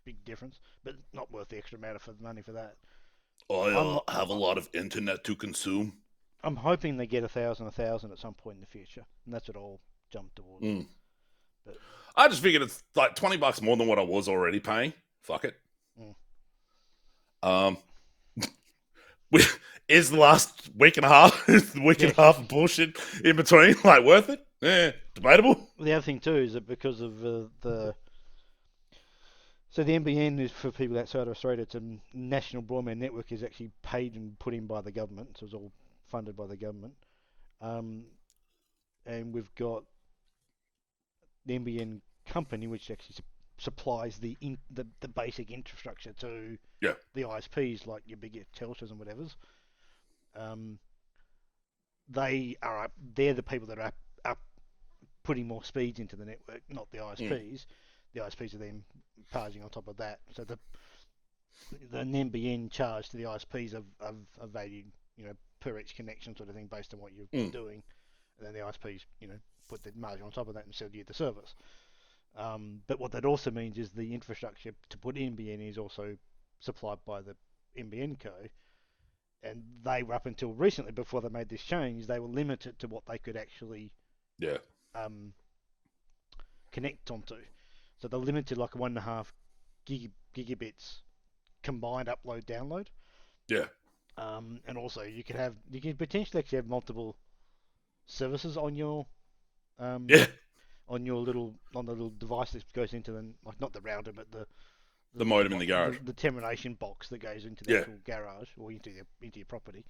Big difference, but not worth the extra amount of money for that. I have a lot of internet to consume. I'm hoping they get 1,000 at some point in the future, and that's what I'll jump towards. But I just figured it's like $20 more than what I was already paying. Fuck it. Is the last week and a half, of bullshit in between, like, worth it? Yeah, debatable. The other thing too is that because of so the NBN is, for people outside of Australia, it's a national broadband network, is actually paid and put in by the government, so it's all funded by the government. And we've got the NBN company, which actually supplies the basic infrastructure to the ISPs, like your bigger Telstra and whatever's. They're the people that are putting more speeds into the network, not the ISPs. The ISPs are then charging on top of that. So the NBN charge to the ISPs are valued, per each connection sort of thing, based on what you're doing, and then the ISPs, put the margin on top of that and sell you the service. But what that also means is the infrastructure to put NBN is also supplied by the NBN Co. And they were up until recently, before they made this change, they were limited to what they could actually Yeah. connect onto. So they're limited like 1.5 gigabits combined upload download. Yeah. And also you can potentially actually have multiple services on your Yeah. on the little device that goes into the, like, not the router, but The modem in the garage. the termination box that goes into the Yeah. actual garage or into your property.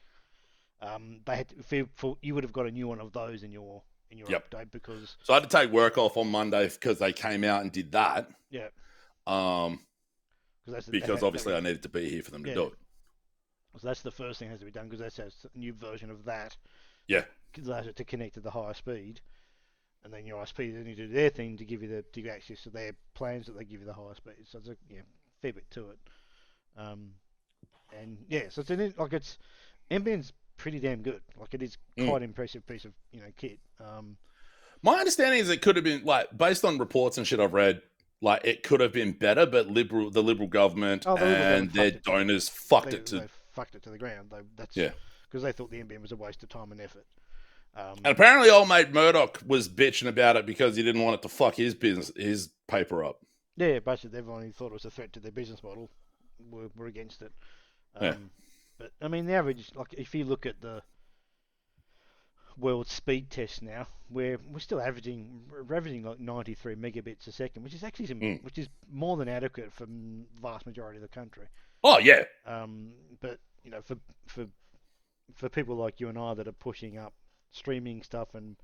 They had you would have got a new one of those in your Yep. update, because So I had to take work off on Monday because they came out and did that. yeah, Because obviously I needed to be here for them to do it. So that's the first thing that has to be done, because that's a new version of that. Yeah. Allows it to connect to the higher speed, and then your ISP then need to do their thing to give you access to their plans that they give you the higher speed. So it's a fair bit to it. And yeah, so it's NBN's pretty damn good. Like, it is quite impressive piece of kit. My understanding is it could have been, like, based on reports and shit I've read, like, it could have been better, but the Liberal government and their donors fucked it to the ground. That's yeah, because they thought the NBN was a waste of time and effort. And apparently old mate Murdoch was bitching about it because he didn't want it to fuck his paper up. Yeah, basically everyone who thought it was a threat to their business model were against it. But I mean, the average, like, if you look at the world speed test now, we're still averaging like 93 megabits a second, which is actually which is more than adequate for the vast majority of the country. Oh yeah. But for people like you and I that are pushing up streaming stuff and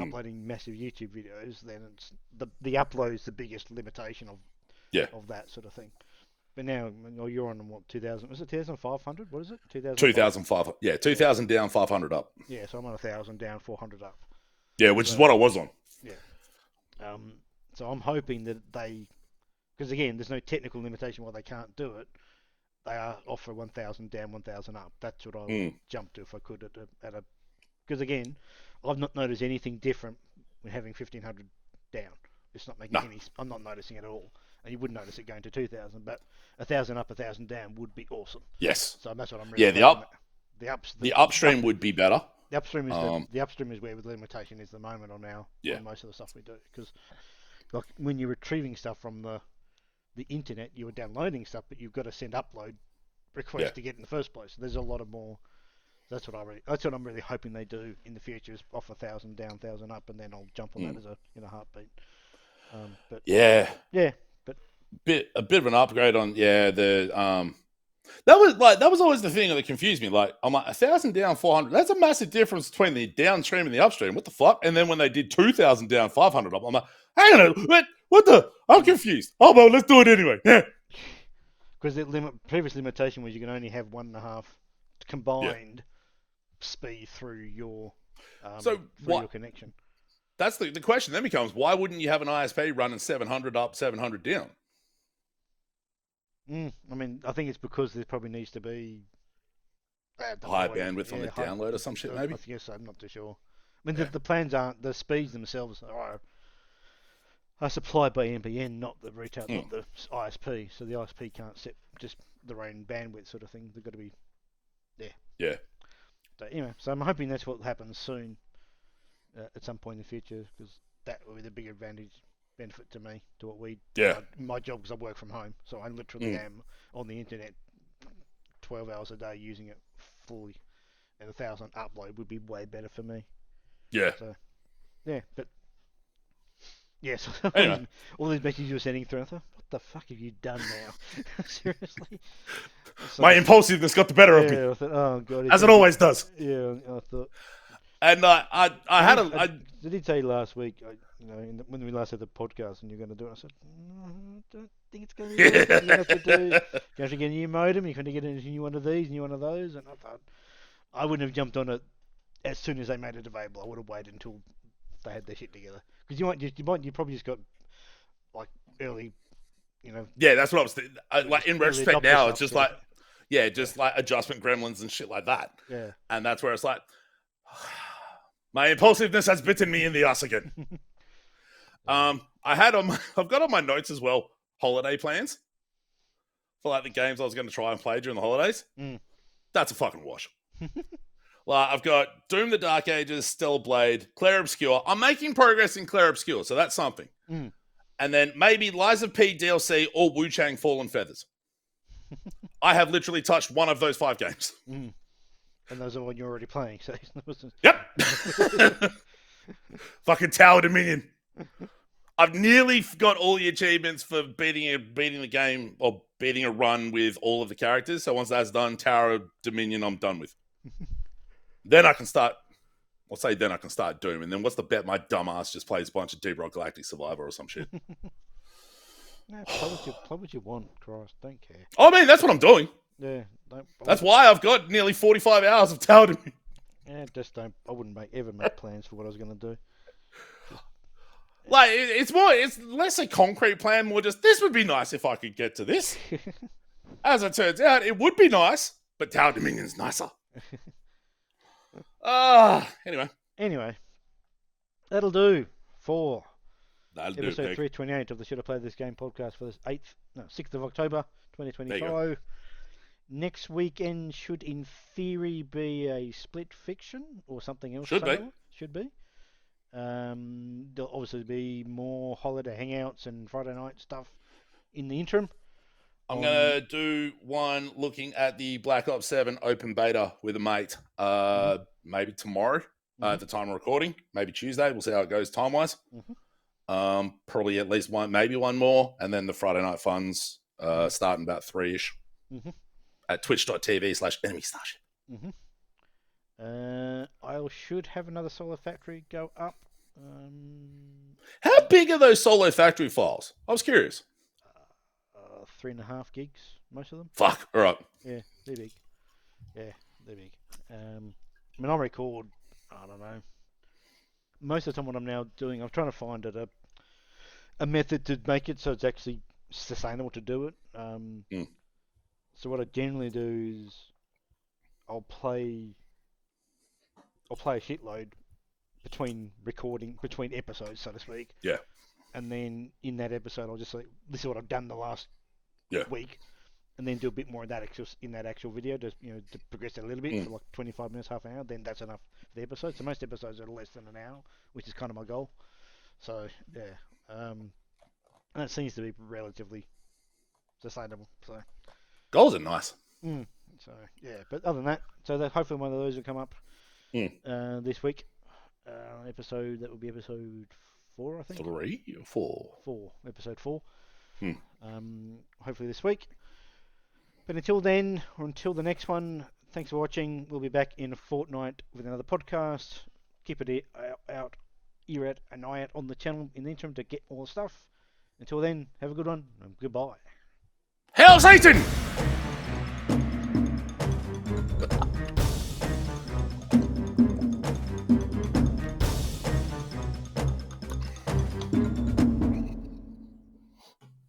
uploading massive YouTube videos, then it's the upload is the biggest limitation of that sort of thing. But now you're on what, 2000? Was it 2,500? What is it? 2,500. Yeah, 2,000 down, 500 up. Yeah, so I'm on 1,000 down, 400 up. Yeah, which is what I was on. Yeah. So I'm hoping that because again, there's no technical limitation why they can't do it. They offer 1,000 down, 1,000 up. That's what I would jump to if I could at a. Because again, I've not noticed anything different when having 1,500 down. It's not making any. I'm not noticing it at all. And you wouldn't notice it going to 2,000, but 1,000 up, 1,000 down would be awesome. Yes. So that's what I'm really. The upstream would be better. The upstream is where the limitation is at the moment on most of the stuff we do. Because like when you're retrieving stuff from the internet, you are downloading stuff, but you've got to send upload requests to get in the first place. So there's a lot of more. That's what I'm really hoping they do in the future, is offer 1,000 down, 1,000 up, and then I'll jump on that as a heartbeat. But yeah. But a bit of an upgrade on that was always the thing that confused me. Like, I'm like, 1,000 down, 400. That's a massive difference between the downstream and the upstream. What the fuck? And then when they did 2,000 down, 500 up, I'm like, hang on, what the? I'm confused. Oh well, let's do it anyway. Yeah. Because the previous limitation was you can only have 1.5 combined speed through your your connection. That's the question then becomes, why wouldn't you have an ISP running 700 up, 700 down? I mean, I think it's because there probably needs to be higher bandwidth on the download or some shit, maybe? I guess so, I'm not too sure. I mean, the plans aren't, the speeds themselves are supplied by NBN, not the retail, not the ISP. So the ISP can't set just their own bandwidth sort of thing. They've got to be there. Yeah. So anyway, so I'm hoping that's what happens soon, at some point in the future, because that will be the big benefit to me, to what we. Yeah. My job, because I work from home, so I literally am on the internet 12 hours a day using it fully, and 1,000 upload would be way better for me. Yeah. So, yeah, but. Yes, anyway. all these messages you were sending through, I thought, what the fuck have you done now? Seriously? My impulsiveness got the better of me. I thought, oh god, as it always does. Yeah, I thought. And I did say last week, when we last had the podcast, and you're going to do it, I said, no, I don't think it's going to be worth it. You have to get a new modem, you have to get a new one of these, new one of those, and I thought I wouldn't have jumped on it as soon as they made it available. I would have waited until they had their shit together. Because you probably just got like early, Yeah, that's what I was thinking. Like in retrospect now, it's just like adjustment gremlins and shit like that. Yeah. And that's where it's like, my impulsiveness has bitten me in the ass again. I've got on my notes as well holiday plans for like the games I was going to try and play during the holidays. That's a fucking wash. Like, I've got Doom the Dark Ages, Stellar Blade, Claire Obscure. I'm making progress in Claire Obscure, so that's something. And then maybe Lies of P DLC or Wu Chang Fallen Feathers. I have literally touched one of those 5 games. And those are what you're already playing. So Yep. Fucking Tower Dominion. I've nearly got all the achievements for beating the game or beating a run with all of the characters. So once that's done, Tower Dominion I'm done with. Then I can start. I'll say then I can start Doom. And then what's the bet my dumbass just plays a bunch of Deep Rock Galactic Survivor or some shit? No, play what you want, Christ. Don't care. I mean, that's what I'm doing. Yeah. That's why I've got nearly 45 hours of Tower Dominion. Yeah, just don't. I wouldn't ever make plans for what I was going to do. Like, it's less a concrete plan, more just, this would be nice if I could get to this. As it turns out, it would be nice, but Tower Dominion's nicer. Anyway. That'll do for That'll episode do, 328 of the Should I Play This Game podcast for this 6th of October 2025. Next weekend should in theory be a split fiction or something else. Should be. There'll obviously be more holiday hangouts and Friday night stuff in the interim. I'm going to do one looking at the Black Ops 7 open beta with a mate. Maybe tomorrow at the time of recording. Maybe Tuesday. We'll see how it goes time-wise. Probably at least one, maybe one more. And then the Friday night funds starting about 3-ish at twitch.tv/enemy starship. I should have another Solar Factory go up. How big are those Solo Factory files? I was curious. 3.5 gigs, most of them. Fuck, all right. Yeah, they're big. I mean, I record, I don't know. Most of the time what I'm now doing, I'm trying to find a method to make it so it's actually sustainable to do it. So what I generally do is I'll play a shitload between episodes, so to speak. Yeah. And then in that episode, I'll just say, this is what I've done the last week, and then do a bit more of that in that actual video to progress it a little bit for like 25 minutes, half an hour. Then that's enough for the episode. So most episodes are less than an hour, which is kind of my goal. So yeah, and it seems to be relatively sustainable. So goals are nice. So yeah, but other than that, hopefully one of those will come up this week. Episode that will be episode 4, I think. 3 or 4? 4. Episode 4. Hopefully this week. But until then, or until the next one, thanks for watching. We'll be back in a fortnight with another podcast. Keep an eye out on the channel in the interim to get all the stuff. Until then, have a good one and goodbye. Hail Satan!